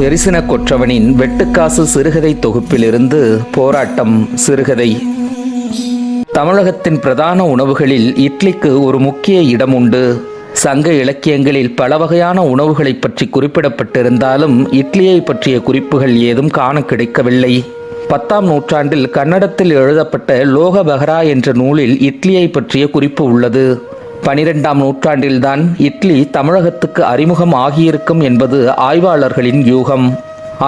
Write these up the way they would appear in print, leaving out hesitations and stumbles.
எரிசின கொற்றவனின் வெட்டுக்காசு சிறுகதை தொகுப்பிலிருந்து போராட்டம் சிறுகதை. தமிழகத்தின் பிரதான உணவுகளில் இட்லிக்கு ஒரு முக்கிய இடம் உண்டு. சங்க இலக்கியங்களில் பல வகையான உணவுகளை பற்றி குறிப்பிடப்பட்டிருந்தாலும் இட்லியை பற்றிய குறிப்புகள் ஏதும் காண கிடைக்கவில்லை. 10ஆம் நூற்றாண்டில் கன்னடத்தில் எழுதப்பட்ட லோகபகரா என்ற நூலில் இட்லியை பற்றிய குறிப்பு உள்ளது. 12ஆம் நூற்றாண்டில்தான் இட்லி தமிழகத்துக்கு அறிமுகம் ஆகியிருக்கும் என்பது ஆய்வாளர்களின் யூகம்.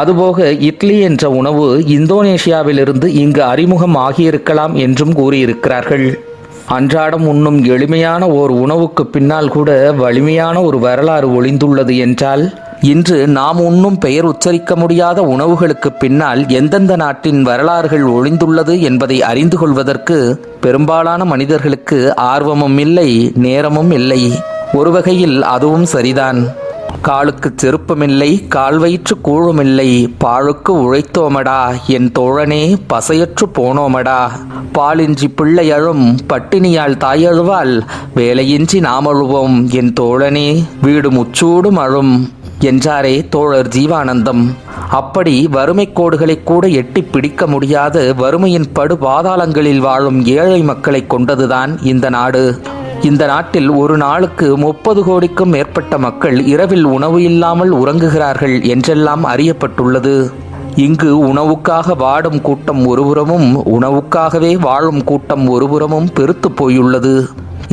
அதுபோக இட்லி என்ற உணவு இந்தோனேஷியாவிலிருந்து இங்கு அறிமுகம் ஆகியிருக்கலாம் என்றும் கூறியிருக்கிறார்கள். அன்றாடம் உண்ணும் எளிமையான ஓர் உணவுக்கு பின்னால் கூட வலிமையான ஒரு வரலாறு ஒளிந்துள்ளது என்றால், இன்று நாம் உண்ணும் பெயர் உச்சரிக்க முடியாத உணவுகளுக்கு பின்னால் எந்தெந்த நாட்டின் வரலாறுகள் ஒளிந்துள்ளது என்பதை அறிந்து கொள்வதற்கு பெரும்பாலான மனிதர்களுக்கு ஆர்வமும் இல்லை, நேரமும் இல்லை. ஒரு வகையில் அதுவும் சரிதான். காலுக்கு செருப்புமில்லை, கால்வயிற்று கூழுமில்லை, பாழுக்கு உழைத்தோமடா என் தோழனே, பசையற்று போனோமடா. பாலின்றி பிள்ளை அழும், பட்டினியால் தாயழுவால், வேலையின்றி நாம் அழுவோம் என் தோழனே, வீடு முச்சூடும் அழும் என்றாரே தோழர் ஜீவானந்தம். அப்படி வறுமை கோடுகளை கூட எட்டி பிடிக்க முடியாத வறுமையின் படு பாதாளங்களில் வாழும் ஏழை மக்களை கொண்டதுதான் இந்த நாடு. இந்த நாட்டில் ஒரு நாளுக்கு 30 கோடிக்கும் மேற்பட்ட மக்கள் இரவில் உணவு இல்லாமல் உறங்குகிறார்கள் என்றெல்லாம் அறியப்பட்டுள்ளது. இங்கு உணவுக்காக வாடும் கூட்டம் ஒருபுறமும், உணவுக்காகவே வாழும் கூட்டம் ஒருபுறமும் பெருத்து போயுள்ளது.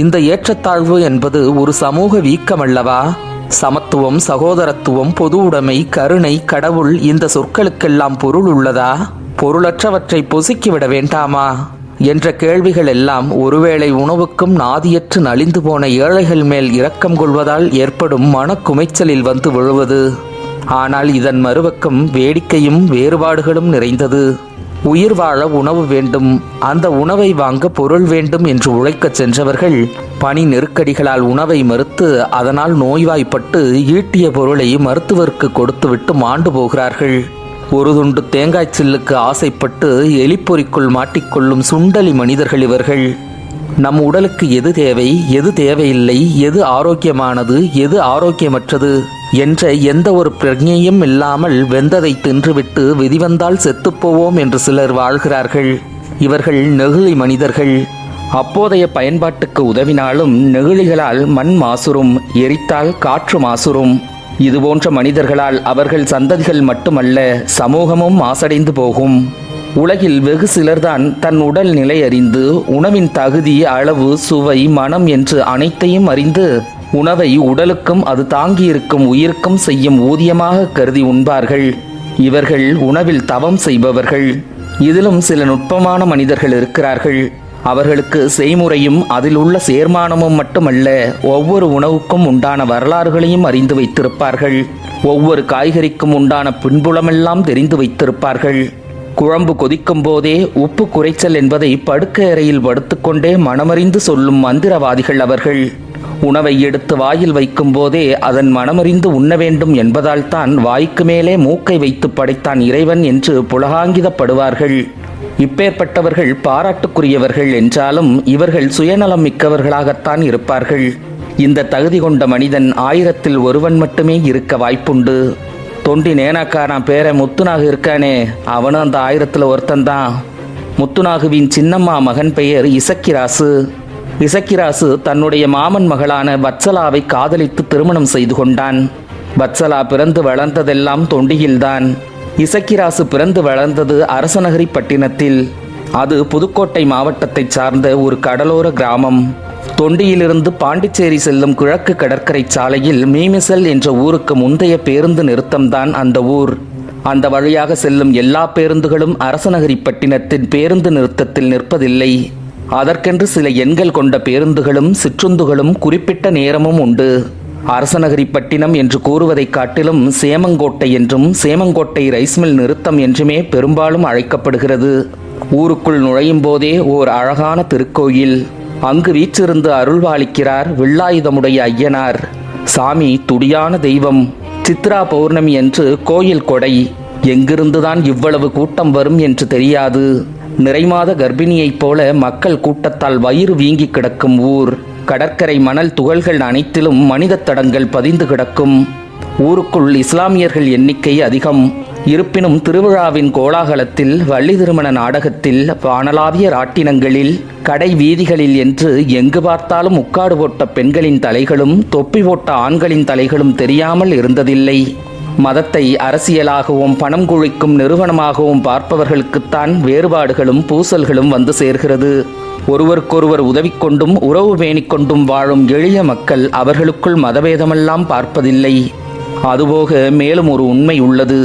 இந்த ஏற்றத்தாழ்வு என்பது ஒரு சமூக வீக்கமல்லவா? சமத்துவம், சகோதரத்துவம், பொது உடைமை, கருணை, கடவுள் இந்த சொற்களுக்கெல்லாம் பொருள் உள்ளதா? பொருளற்றவற்றை பொசுக்கிவிட வேண்டாமா என்ற கேள்விகள் எல்லாம் ஒருவேளை உணவுக்கும் நாதியற்று நலிந்து போன ஏழைகள் மேல் இரக்கம் கொள்வதால் ஏற்படும் மனக்குமைச்சலில் வந்து விழுவது. ஆனால் இதன் மறுபக்கம் வேடிக்கையும் வேறுபாடுகளும் நிறைந்தது. உயிர் வாழ உணவு வேண்டும், அந்த உணவை வாங்க பொருள் வேண்டும் என்று உழைக்கச் சென்றவர்கள் பணி நெருக்கடிகளால் உணவை மறுத்து அதனால் நோய்வாய்ப்பட்டு ஈட்டிய பொருளை மருத்துவருக்கு கொடுத்துவிட்டு மாண்டு போகிறார்கள். ஒரு துண்டு தேங்காய் சில்லுக்கு ஆசைப்பட்டு எலிப்பொறிக்குள் மாட்டிக்கொள்ளும் சுண்டலி மனிதர்கள் இவர்கள். நம் உடலுக்கு எது தேவை, எது தேவையில்லை, எது ஆரோக்கியமானது, எது ஆரோக்கியமற்றது என்ற எந்த ஒரு பிரஜையும் இல்லாமல் வெந்ததை தின்றுவிட்டு விதிவந்தால் செத்துப்போவோம் என்று சிலர் வாழ்கிறார்கள். இவர்கள் நெகிழி மனிதர்கள். அப்போதைய பயன்பாட்டுக்கு உதவினாலும் நெகிழிகளால் மண் மாசுறும், எரித்தால் காற்று மாசுறும். இதுபோன்ற மனிதர்களால் அவர்கள் சந்ததிகள் மட்டுமல்ல, சமூகமும் மாசடைந்து போகும். உலகில் வெகு சிலர்தான் தன் உடல் நிலை அறிந்து உணவின் தகுதி, அளவு, சுவை, மனம் என்று அனைத்தையும் அறிந்து உணவை உடலுக்கும் அது தாங்கியிருக்கும் உயிருக்கும் செய்யும் ஊதியமாக கருதி உண்பார்கள். இவர்கள் உணவில் தவம் செய்பவர்கள். இதிலும் சில நுட்பமான மனிதர்கள் இருக்கிறார்கள். அவர்களுக்கு செய்முறையும் அதில் உள்ள சேர்மானமும் மட்டுமல்ல, ஒவ்வொரு உணவுக்கும் உண்டான வரலாறுகளையும் அறிந்து வைத்திருப்பார்கள். ஒவ்வொரு காய்கறிக்கும் உண்டான பின்புலமெல்லாம் தெரிந்து வைத்திருப்பார்கள். குழம்பு கொதிக்கும் போதே உப்பு குறைச்சல் என்பதை படுக்கை அறையில் படுத்துக்கொண்டே மனமறிந்து சொல்லும் மந்திரவாதிகள் அவர்கள். உணவை எடுத்து வாயில் வைக்கும் போதே அதன் மனமறிந்து உண்ண வேண்டும் என்பதால் தான் வாய்க்கு மேலே மூக்கை வைத்து படைத்தான் இறைவன் என்று புலகாங்கிதப்படுவார்கள். இப்பேற்பட்டவர்கள் பாராட்டுக்குரியவர்கள் என்றாலும் இவர்கள் சுயநலம் மிக்கவர்களாகத்தான் இருப்பார்கள். இந்த தகுதி கொண்ட மனிதன் 1000ல் ஒருவன் மட்டுமே இருக்க வாய்ப்புண்டு. தொண்டி நேனாக்காரன் பேர முத்துநாகு இருக்கானே, அவனும் அந்த 1000ல் ஒருத்தன்தான். முத்துநாகுவின் சின்னம்மா மகன் பெயர் இசக்கிராசு. இசக்கிராசு தன்னுடைய மாமன் மகளான வத்சலாவை காதலித்து திருமணம் செய்து கொண்டான். வத்சலா பிறந்து வளர்ந்ததெல்லாம் தொண்டியில்தான். இசக்கிராசு பிறந்து வளர்ந்தது அரசநகரிப்பட்டினத்தில். அது புதுக்கோட்டை மாவட்டத்தை சார்ந்த ஒரு கடலோர கிராமம். தொண்டியிலிருந்து பாண்டிச்சேரி செல்லும் கிழக்கு கடற்கரை சாலையில் மீமிசல் என்ற ஊருக்கு முந்தைய பேருந்து நிறுத்தம்தான் அந்த ஊர். அந்த வழியாக செல்லும் எல்லா பேருந்துகளும் அரசநகரிப்பட்டினத்தின் பேருந்து நிறுத்தத்தில் நிற்பதில்லை. அதற்கென்று சில எண்கள் கொண்ட பேருந்துகளும் சிற்றுந்துகளும் குறிப்பிட்ட நேரமும் உண்டு. அரசநகரிப்பட்டினம் என்று கூறுவதை காட்டிலும் சேமங்கோட்டை என்றும் சேமங்கோட்டை ரைஸ்மில் நிறுத்தம் என்றுமே பெரும்பாலும் அழைக்கப்படுகிறது. ஊருக்குள் நுழையும் போதே ஓர் அழகான திருக்கோயில். அங்கு வீற்றிருந்து அருள்வாளிக்கிறார் வில்லாயுதமுடைய ஐயனார். சாமி துடியான தெய்வம். சித்ரா பௌர்ணமி என்று கோயில் கொடை. எங்கிருந்துதான் இவ்வளவு கூட்டம் வரும் என்று தெரியாது. நிறைமாத கர்ப்பிணியைப் போல மக்கள் கூட்டத்தால் வயிறு வீங்கி கிடக்கும் ஊர். கடற்கரை மணல் துகள்கள் அனைத்திலும் மனித தடங்கள் பதிந்து கிடக்கும். ஊருக்குள் இஸ்லாமியர்கள் எண்ணிக்கை அதிகம். இருப்பினும் திருவிழாவின் கோலாகலத்தில், வள்ளி திருமண நாடகத்தில், வானளாவிய ராட்டினங்களில், கடை வீதிகளில் என்று எங்கு பார்த்தாலும் முக்காடு போட்ட பெண்களின் தலைகளும் தொப்பி போட்ட ஆண்களின் தலைகளும் தெரியாமல் இருந்ததில்லை. மதத்தை அரசியலாகவும் பணம் குழிக்கும் நிறுவனமாகவும் பார்ப்பவர்களுக்குத்தான் வேறுபாடுகளும் பூசல்களும் வந்து சேர்கிறது. ஒருவருக்கொருவர் உதவிக்கொண்டும் உறவு பேணிக்கொண்டும் வாழும் எளிய மக்கள் அவர்களுக்குள் மதபேதமெல்லாம் பார்ப்பதில்லை. அதுபோக மேலும் ஒரு உண்மை உள்ளது.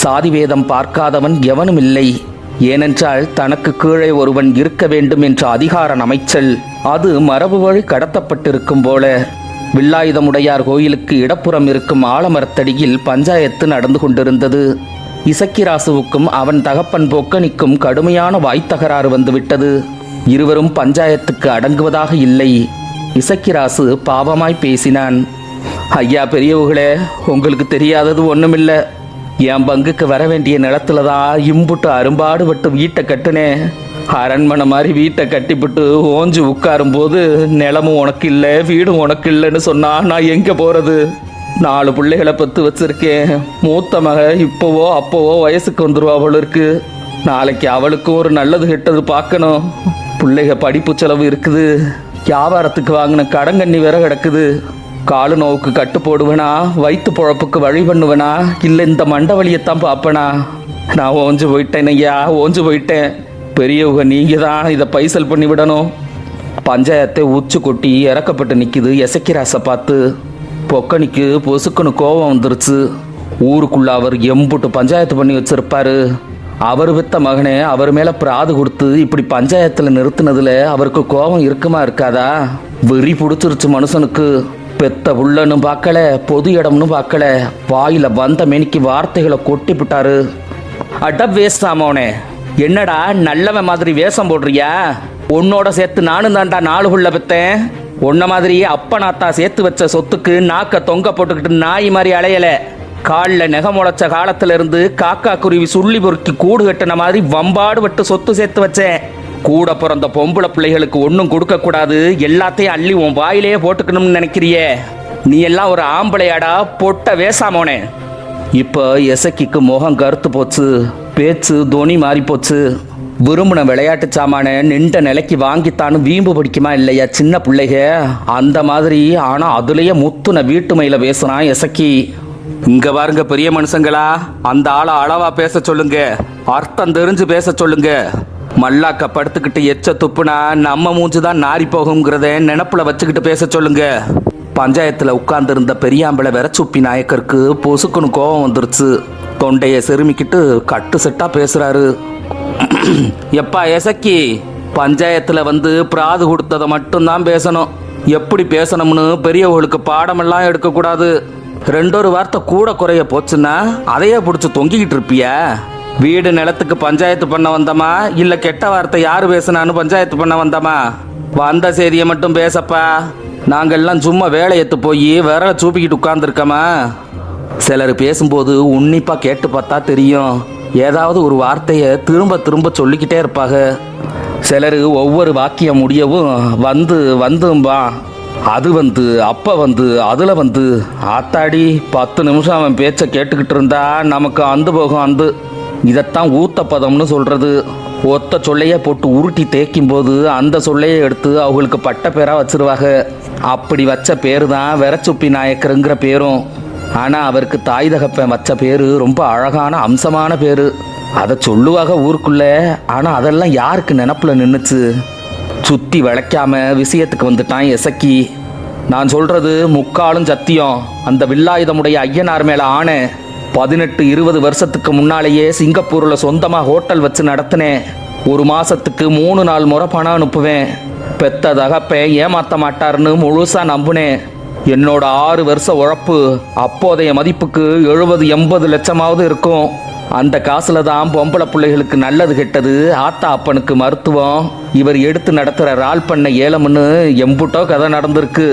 சாதிவேதம் பார்க்காதவன் எவனும் இல்லை. ஏனென்றால் தனக்கு கீழே ஒருவன் இருக்க வேண்டும் என்ற அதிகார அமைச்சல் அது மரபு வழி கடத்தப்பட்டிருக்கும் போல. வில்லாயுதமுடையார் கோயிலுக்கு இடப்புறம் இருக்கும் ஆலமரத்தடியில் பஞ்சாயத்து நடந்து கொண்டிருந்தது. இசக்கிராசுவுக்கும் அவன் தகப்பன் பொக்கனிக்கும் கடுமையான வாய்த்தகராறு வந்துவிட்டது. இருவரும் பஞ்சாயத்துக்கு அடங்குவதாக இல்லை. இசக்கிராசு பாவமாய் பேசினான். ஐயா பெரியவர்களே, உங்களுக்கு தெரியாதது ஒண்ணுமில்ல. என் பங்குக்கு வர வேண்டிய நிலத்துலதான் இம்புட்டு அரும்பாடுபட்டு வீட்டை கட்டுனேன். அரண்மனை மாதிரி வீட்டை கட்டிவிட்டு ஓஞ்சு உட்காரும் போது நிலமும் உனக்கு இல்லை, வீடும் உனக்கு இல்லைன்னு சொன்னா நான் எங்க போறது? 4 பிள்ளைகளை பத்து வச்சிருக்கேன். மூத்த மக இப்போவோ அப்போவோ வயசுக்கு வந்துருவா அவள் இருக்கு. நாளைக்கு அவளுக்கும் ஒரு நல்லது கெட்டது பார்க்கணும். பிள்ளைக படிப்பு செலவு இருக்குது. வியாபாரத்துக்கு வாங்கின கடங்கண்ணி வேற கிடக்குது. காலு நோவுக்கு கட்டு போடுவேனா, வயிற்று பொழப்புக்கு வழி பண்ணுவேனா, இல்லை இந்த மண்டவழியத்தான் பார்ப்பேனா? நான் ஓஞ்சு போயிட்டேன் ஐயா, ஓஞ்சு போயிட்டேன். பெரியவங்க நீங்க தான் இதை பைசல் பண்ணி விடணும். பஞ்சாயத்தை உச்சு கொட்டி இறக்கப்பட்டு நிற்குது எசக்கிராசை பார்த்து. பொக்கனிக்கு பொசுக்குன்னு கோபம் வந்துருச்சு. ஊருக்குள்ள அவர் எம்புட்டு பஞ்சாயத்து பண்ணி வச்சிருப்பாரு. அவர் வித்த மகனே அவர் மேல பிராது கொடுத்து இப்படி பஞ்சாயத்துல நிறுத்தினதுல அவருக்கு கோபம் இருக்குமா இருக்காதா? வெறி பிடிச்சிருச்சு மனுஷனுக்கு. பெத்த புள்ளன்னு பார்க்கல, பொது இடம்னு பார்க்கல, வாயில வந்த மேனிக்கு வார்த்தைகளை கொட்டி விட்டாரு. அட வேஸ்டாமோனே, என்னடா நல்லவன் மாதிரி வேஷம் போடுறியா? உன்னோட சேர்த்து நானும் தான்டா 4 புள்ள பெத்தேன். உன்ன மாதிரி அப்பனாத்தா சேர்த்து வச்ச சொத்துக்கு நாக்க தொங்க போட்டுக்கிட்டு நாய் மாதிரி அலையல. காலில் நெகம் முளைச்ச காலத்துல இருந்து காக்கா குருவி சுள்ளி பொறுக்கி கூடு கட்டின மாதிரி வம்பாடு விட்டு சொத்து சேர்த்து வச்சேன். கூட பிறந்த பொம்பளை பிள்ளைகளுக்கு ஒன்றும் கொடுக்க கூடாது, எல்லாத்தையும் அள்ளி உன் வாயிலேயே போட்டுக்கணும்னு நினைக்கிறியே? நீ எல்லாம் ஒரு ஆம்பளையாடா, பொட்ட வேசாமோனே. இப்போ எசக்கிக்கு முகம் கருத்து போச்சு, பேச்சு துணி மாறி போச்சு. விரும்பின விளையாட்டு சாமான நின்ற நிலைக்கு வாங்கித்தானு வீம்பு பிடிக்குமா இல்லையா சின்ன பிள்ளைக? அந்த மாதிரி. ஆனா அதுலயே முத்துன வீட்டுமையில பேசுறான் எசக்கி. இங்க பாருங்க பெரிய மனுஷங்களா, அந்த ஆளை அளவா பேச சொல்லுங்க, அர்த்தம் தெரிஞ்சு பேச சொல்லுங்க. மல்லாக்க படுத்துக்கிட்டு எச்ச துப்புனா நம்ம மூஞ்சுதான் நாரி போகுங்கிறத நினப்புல வச்சுக்கிட்டு பேச சொல்லுங்க. பஞ்சாயத்துல உட்கார்ந்துருந்த பெரியாம்பளை வெறச்சுப்பி நாயக்கருக்கு பொசுக்குன்னு கோபம் வந்துருச்சு. தொண்டையை செருமிக்கிட்டு கட்டு செட்டா பேசுறாரு. எப்பா எசக்கி, பஞ்சாயத்துல வந்து பிராது கொடுத்ததை மட்டும்தான் பேசணும். எப்படி பேசணும்னு பெரியவர்களுக்கு பாடமெல்லாம் எடுக்கக்கூடாது. 2 வார்த்தை கூட குறைய போச்சுன்னா அதையே பிடிச்சி தொங்கிக்கிட்டு இருப்பிய. வீடு நிலத்துக்கு பஞ்சாயத்து பண்ண வந்தமா, இல்ல கெட்ட வார்த்தை யாரு பேசுனான்னு பஞ்சாயத்து பண்ண வந்தமா? வந்த செய்தியை மட்டும் பேசப்பா. நாங்கள்லாம் சும்மா வேலையத்து போய் விரலை சூப்பிக்கிட்டு உட்கார்ந்துருக்கமா? சிலர் பேசும்போது உன்னிப்பா கேட்டு பார்த்தா தெரியும், ஏதாவது ஒரு வார்த்தையை திரும்ப திரும்ப சொல்லிக்கிட்டே இருப்பாங்க. சிலர் ஒவ்வொரு வாக்கியம் முடியவும் வந்தும்பா, அது வந்து அப்ப வந்து அதுல வந்து. ஆத்தாடி, 10 நிமிஷம் அவன் பேச்சை கேட்டுக்கிட்டு இருந்தா நமக்கு அந்து போகும் அந்து. இதைத்தான் ஊத்த பதம்னு சொல்றது. ஒத்த சொல்லையே போட்டு உருட்டி தேய்க்கும் போது அந்த சொல்லையை எடுத்து அவங்களுக்கு பட்ட பேரா வச்சிருவாங்க. அப்படி வச்ச பேரு தான் வெறச்சுப்பி நாயக்கருங்கிற பேரும். ஆனா அவருக்கு தாய் தகப்பன் வச்ச பேரு ரொம்ப அழகான அம்சமான பேரு. அதை சொல்லுவாங்க ஊருக்குள்ள. ஆனா அதெல்லாம் யாருக்கு நினப்புல நின்னுச்சு? சுத்தி வளைக்காம விஷயத்துக்கு வந்துட்டான் எசக்கி. நான் சொல்றது முக்காலும் சத்தியம். அந்த வில்லாயுதமுடைய ஐயனார் மேல ஆணை. 18-20 வருஷத்துக்கு முன்னாலேயே சிங்கப்பூர்ல சொந்தமா ஹோட்டல் வச்சு நடத்தினேன். 1 மாசத்துக்கு 3-4 முறை பணம் அனுப்புவேன். பெத்த தகப்பன் ஏமாத்த மாட்டாருன்னு முழுசா நம்புனேன். என்னோட 6 வருஷ உழைப்பு அப்போதைய மதிப்புக்கு 70-80 லட்சமாவது இருக்கும். அந்த காசுல தான் பொம்பளை பிள்ளைகளுக்கு நல்லது கெட்டது, ஆத்தா அப்பனுக்கு மருத்துவம், இவர் எடுத்து நடத்துகிற ரால் பண்ண ஏலம்னு எம்புட்டோ கதை நடந்திருக்கு.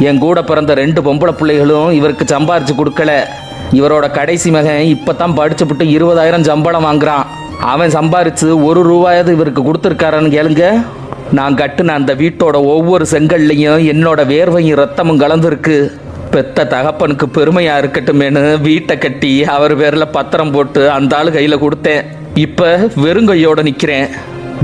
என் கூட பிறந்த 2 பொம்பளை பிள்ளைகளும் இவருக்கு சம்பாரிச்சு கொடுக்கல. இவரோட கடைசி மகன் இப்பதான் படிச்சுப்புட்டு 20,000 சம்பளம் வாங்குறான். அவன் சம்பாரிச்சு 1 ரூபாயாவது இவருக்கு கொடுத்துருக்காரான்னு கேளுங்க. நான் கட்டுன அந்த வீட்டோட ஒவ்வொரு செங்கல்லையும் என்னோட வேர்வையும் ரத்தமும் கலந்துருக்கு. பெத்த தகப்பனுக்கு பெருமையா இருக்கட்டுமேனு வீட்டை கட்டி அவர் பேர்ல பத்திரம் போட்டு அந்த ஆளு கையில கொடுத்தேன். இப்ப வெறுங்கையோட நிக்கிறேன்.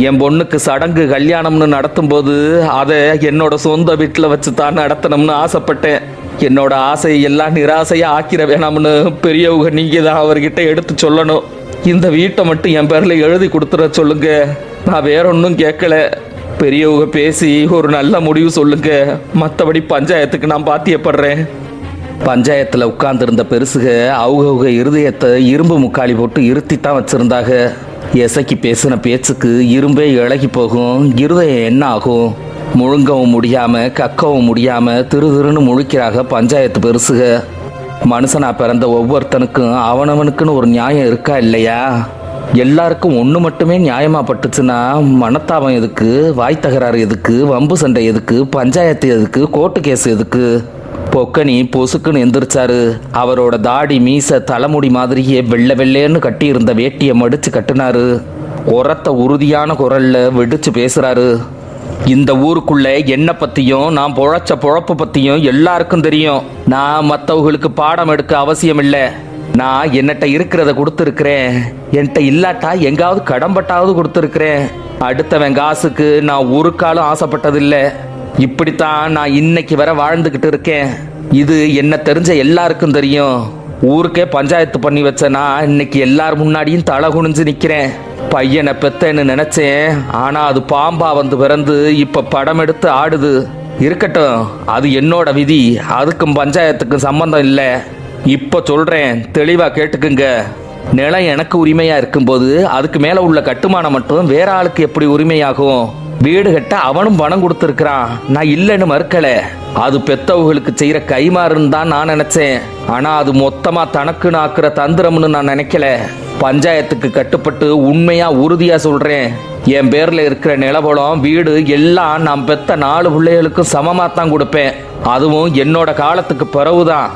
என் பொண்ணுக்கு சடங்கு கல்யாணம்னு நடத்தும் போது அதை என்னோட சொந்த வீட்டில் வச்சு தான் நடத்தணும்னு ஆசைப்பட்டேன். என்னோட ஆசையை எல்லாம் நிராசையா ஆக்கிர வேணாம்னு பெரியவங்க நீங்க தான் அவர்கிட்ட எடுத்து சொல்லணும். இந்த வீட்டை மட்டும் என் பேர்ல எழுதி கொடுத்துட சொல்லுங்க. நான் வேற ஒன்றும் கேட்கல. பெரியவங்க பேசி ஒரு நல்ல முடிவு சொல்லுங்க. மற்றபடி பஞ்சாயத்துக்கு நான் பாத்தியப்படுறேன். பஞ்சாயத்தில் உட்கார்ந்துருந்த பெருசுக அவங்க இருதயத்தை இரும்பு முக்காலி போட்டு இருத்தித்தான் வச்சிருந்தாங்க. எசக்கி பேசின பேச்சுக்கு இரும்பே இழகி போகும். இருதயம் என்ன ஆகும்? முழுங்கவும் முடியாம கக்கவும் முடியாம திருன்னு முழிக்கிறாங்க பஞ்சாயத்து பெருசுக. மனுஷனா பிறந்த ஒவ்வொருத்தனுக்கும் அவனவனுக்குன்னு ஒரு நியாயம் இருக்கா இல்லையா? எல்லாருக்கும் ஒன்று மட்டுமே நியாயமா பட்டுச்சுன்னா மனத்தாபம் எதுக்கு, வாய் தகராறு எதுக்கு, வம்பு சண்டை எதுக்கு, பஞ்சாயத்து எதுக்கு, கோர்ட்டு கேஸ் எதுக்கு? பொக்கனி பொசுக்குன்னு எந்திரிச்சாரு. அவரோட தாடி மீச தலைமுடி மாதிரியே வெள்ளை வெள்ளேன்னு கட்டி இருந்த வேட்டியை மடிச்சு கட்டினாரு. உரத்த உறுதியான குரல்ல வெடிச்சு பேசுறாரு. இந்த ஊருக்குள்ள என்ன பத்தியும் நான் பொழைச்ச பொழப்பு பத்தியும் எல்லாருக்கும் தெரியும். நான் மற்றவங்களுக்கு பாடம் எடுக்க அவசியம் இல்லை. நான் என்னட்ட இருக்கிறத கொடுத்துருக்கிறேன். என்கிட்ட இல்லாட்டா எங்காவது கடன்பட்டாவது கொடுத்துருக்கிறேன். அடுத்தவன் காசுக்கு நான் ஒரு காலம் ஆசைப்பட்டதில்லை. இப்படித்தான் நான் இன்னைக்கு வர வாழ்ந்துகிட்டு இருக்கேன். இது என்ன தெரிஞ்ச எல்லாருக்கும் தெரியும். ஊருக்கே பஞ்சாயத்து பண்ணி வச்சேனா இன்னைக்கு எல்லார் முன்னாடியும் தலை குனிஞ்சு நிக்கிறேன். பையனை பெத்தேன்னு நினைச்சேன். ஆனா அது பாம்பா வந்து பிறந்து இப்ப படம் எடுத்து ஆடுது. இருக்கட்டும், அது என்னோட விதி. அதுக்கும் பஞ்சாயத்துக்கும் சம்பந்தம் இல்லை. இப்ப சொல்றேன், தெளிவா கேட்டுக்குங்க. நிலம் எனக்கு உரிமையா இருக்கும்போது அதுக்கு மேல உள்ள கட்டுமானம் மட்டும் வேற ஆளுக்கு எப்படி உரிமையாகும்? வீடு கட்ட அவனும் பணம் கொடுத்துருக்கிறான். நான் இல்லைன்னு மறுக்கல. அது பெத்தவங்களுக்கு செய்யற கைமாறுன்னு தான் நான் நினைச்சேன். ஆனா அது மொத்தமா தனக்குன்னு ஆக்குற தந்திரம்னு நான் நினைக்கல. பஞ்சாயத்துக்கு கட்டுப்பட்டு உண்மையா உறுதியா சொல்றேன், என் பேர்ல இருக்கிற நிலபலம் வீடு எல்லாம் நான் பெத்த 4 பிள்ளைகளுக்கும் சமமா தான் கொடுப்பேன். அதுவும் என்னோட காலத்துக்கு பிறகுதான்.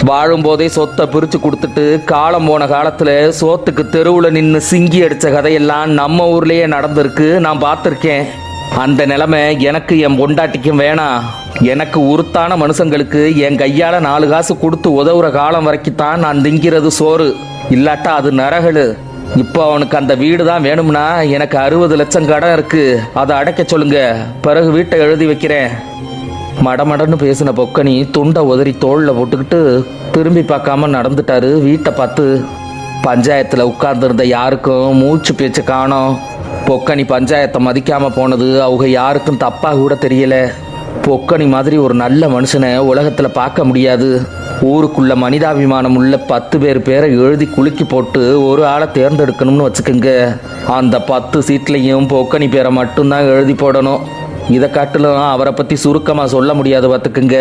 வாழும்போதே சொத்தை பிரிச்சு கொடுத்துட்டு காலம் போன காலத்துல சோத்துக்கு தெருவுல நின்று சிங்கி அடிச்ச கதையெல்லாம் நம்ம ஊர்லயே நடந்திருக்கு. நான் பார்த்துருக்கேன். அந்த நிலைமை எனக்கு என் பொண்டாட்டிக்கும் வேணாம். எனக்கு உருத்தான மனுஷங்களுக்கு என் கையால 4 காசு கொடுத்து உதவுற காலம் வரைக்கும் தான் நான் திங்கிறது சோறு. இல்லாட்டா அது நரகலு. இப்போ அவனுக்கு அந்த வீடு தான் வேணும்னா எனக்கு 60 லட்சம் கடன் இருக்கு. அதை அடைக்க சொல்லுங்க. பிறகு வீட்டை எழுதி வைக்கிறேன். மடமடன்னு பேசின பொக்கனி துண்டை உதறி தோளில் போட்டுக்கிட்டு திரும்பி பார்க்காம நடந்துட்டாரு வீட்டை பார்த்து. பஞ்சாயத்தில் உட்கார்ந்துருந்த யாருக்கும் மூச்சு பேச்சு காணோம். பொக்கனி பஞ்சாயத்தை மதிக்காமல் போனது அவங்க யாருக்கும் தப்பாக கூட தெரியல. பொக்கனி மாதிரி ஒரு நல்ல மனுஷனை உலகத்தில் பார்க்க முடியாது. ஊருக்குள்ள மனிதாபிமானம் உள்ள 10 பேரை எழுதி குலுக்கி போட்டு ஒரு ஆளை தேர்ந்தெடுக்கணும்னு வச்சுக்கோங்க. அந்த 10 சீட்லையும் பொக்கனி பேரை மட்டும்தான் எழுதி போடணும். இதை காட்டிலும் அவரை பற்றி சுருக்கமாக சொல்ல முடியாது பார்த்துக்குங்க.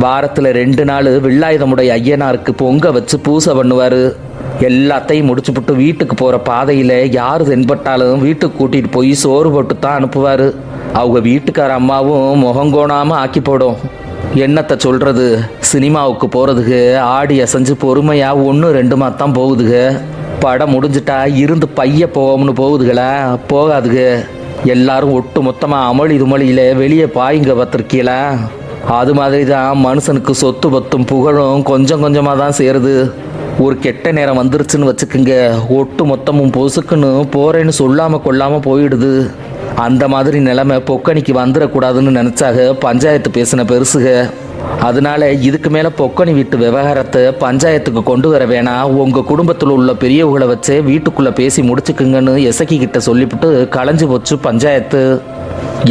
வாரத்தில் 2 நாள் வில்லாயுதமுடைய ஐயனாருக்கு பொங்க வச்சு பூசை பண்ணுவார். எல்லாத்தையும் முடிச்சுப்புட்டு வீட்டுக்கு போகிற பாதையில் யார் தென்பட்டாலும் வீட்டுக்கு கூட்டிகிட்டு போய் சோறு போட்டு தான் அனுப்புவார். அவங்க வீட்டுக்கார அம்மாவும் முகங்கோணாமல் ஆக்கி போடும். என்னத்தை சொல்கிறது, சினிமாவுக்கு போகிறதுக்கு ஆடி அசைஞ்சு பொறுமையாக 1-2 தான் போகுதுங்க. படம் முடிஞ்சிட்டா இருந்து பைய போவோம்னு போகுதுங்களா? போகாதுங்க. எல்லாரும் ஒட்டு மொத்தமாக அமளி துமளியில் வெளியே பாயுங்க பார்த்துருக்கீங்களா? அது மாதிரி தான் மனுஷனுக்கு சொத்து பத்தும் புகழும் கொஞ்சம் கொஞ்சமாக தான் சேருது. ஒரு கெட்ட நேரம் வந்துருச்சுன்னு வச்சுக்குங்க, ஒட்டு மொத்தமும் பொசுக்குன்னு போகிறேன்னு சொல்லாமல் கொள்ளாமல் போயிடுது. அந்த மாதிரி நிலைமை பொக்கனிக்கு வந்துடக்கூடாதுன்னு நினச்சாக பஞ்சாயத்து பேசின பெருசுக. அதனால இதுக்கு மேலே பொக்கனி வீட்டு விவகாரத்தை பஞ்சாயத்துக்கு கொண்டு வர வேணாம். உங்கள் குடும்பத்தில் உள்ள பெரியவங்களை வச்சு வீட்டுக்குள்ளே பேசி முடிச்சுக்குங்கன்னு எசக்கி கிட்ட சொல்லிவிட்டு களைஞ்சு போச்சு பஞ்சாயத்து.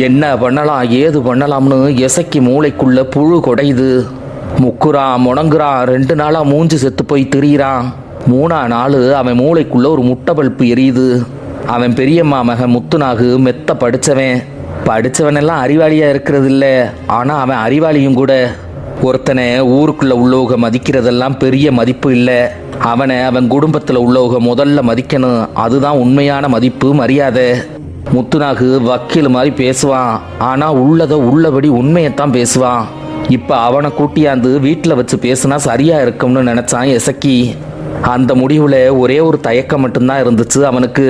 என்ன பண்ணலாம் ஏது பண்ணலாம்னு எசக்கி மூளைக்குள்ள புழு கொடையுது. முக்குறான் முணங்குறான். 2 நாளாக மூஞ்சி செத்து போய் திரியிறான். 3ஆம் நாள் அவன் மூளைக்குள்ள ஒரு முட்டை பல்ப்பு எரியுது. அவன் பெரியம்மா மகன் முத்துநாகு மெத்த படித்தவனெல்லாம் அறிவாளியாக இருக்கிறது இல்லை. ஆனால் அவன் அறிவாளியும் கூட. ஒருத்தனை ஊருக்குள்ளே உள்ளவங்க மதிக்கிறதெல்லாம் பெரிய மதிப்பு இல்லை. அவன் குடும்பத்தில் உள்ளவங்க முதல்ல மதிக்கணும். அதுதான் உண்மையான மதிப்பு, மரியாதை. முத்துநாகு வக்கீல் மாதிரி பேசுவான். ஆனால் உள்ளதை உள்ளபடி உண்மையைத்தான் பேசுவான். இப்போ அவனை கூட்டியாந்து வீட்டில் வச்சு பேசுனா சரியாக இருக்கும்னு நினச்சான் எசக்கி. அந்த முடிவில் ஒரே ஒரு தயக்கம் மட்டும்தான் இருந்துச்சு அவனுக்கு.